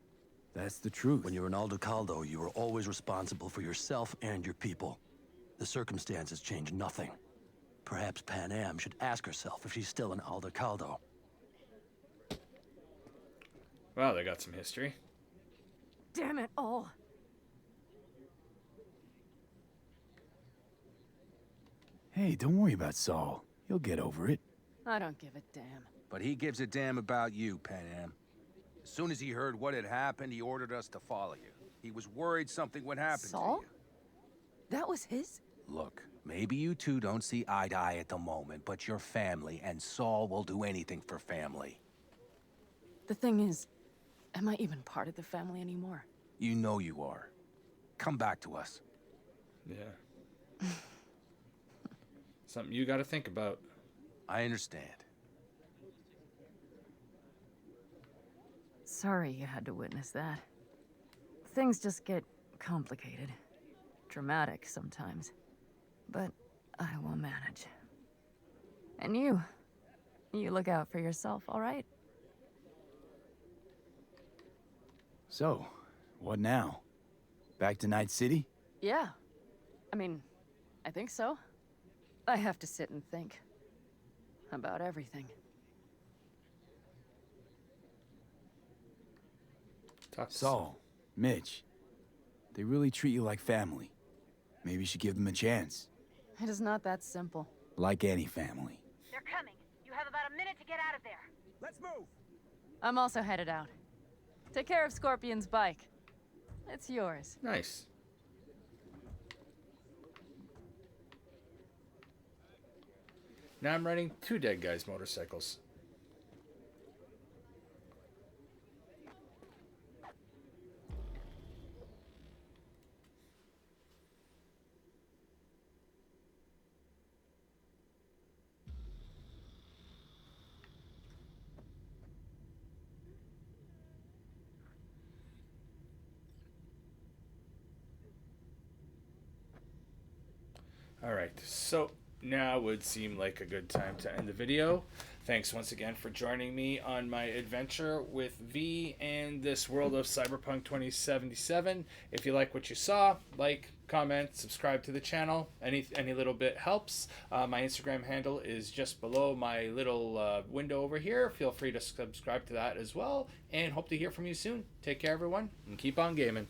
That's the truth.
When you're an Aldecaldo, you are always responsible for yourself and your people. The circumstances change nothing. Perhaps Panam should ask herself if she's still an Aldecaldo.
Wow, they got some history.
Damn it all.
Hey, don't worry about Saul. He'll get over it.
I don't give a damn.
But he gives a damn about you, Panam. As soon as he heard what had happened, he ordered us to follow you. He was worried something would happen
Saul?
to you.
That was his?
Look, maybe you two don't see eye to eye at the moment, but you're family, and Saul will do anything for family.
The thing is, am I even part of the family anymore?
You know you are. Come back to us.
Yeah. Something you got to think about.
I understand.
Sorry you had to witness that. Things just get complicated. Dramatic sometimes. But I will manage. And you look out for yourself, all right?
So, what now? Back to Night City?
Yeah. I mean, I think so. I have to sit and think. About everything.
Saul, Mitch, they really treat you like family. Maybe you should give them a chance.
It is not that simple.
Like any family.
They're coming. You have about a minute to get out of there.
Let's move.
I'm also headed out. Take care of Scorpion's bike. It's yours.
Nice. Now I'm riding two dead guys' motorcycles. All right, so now would seem like a good time to end the video. Thanks once again for joining me on my adventure with V and this world of Cyberpunk 2077. If you like what you saw, like, comment, subscribe to the channel. Any little bit helps. My Instagram handle is just below my little window over here. Feel free to subscribe to that as well, and hope to hear from you soon. Take care, everyone, and keep on gaming.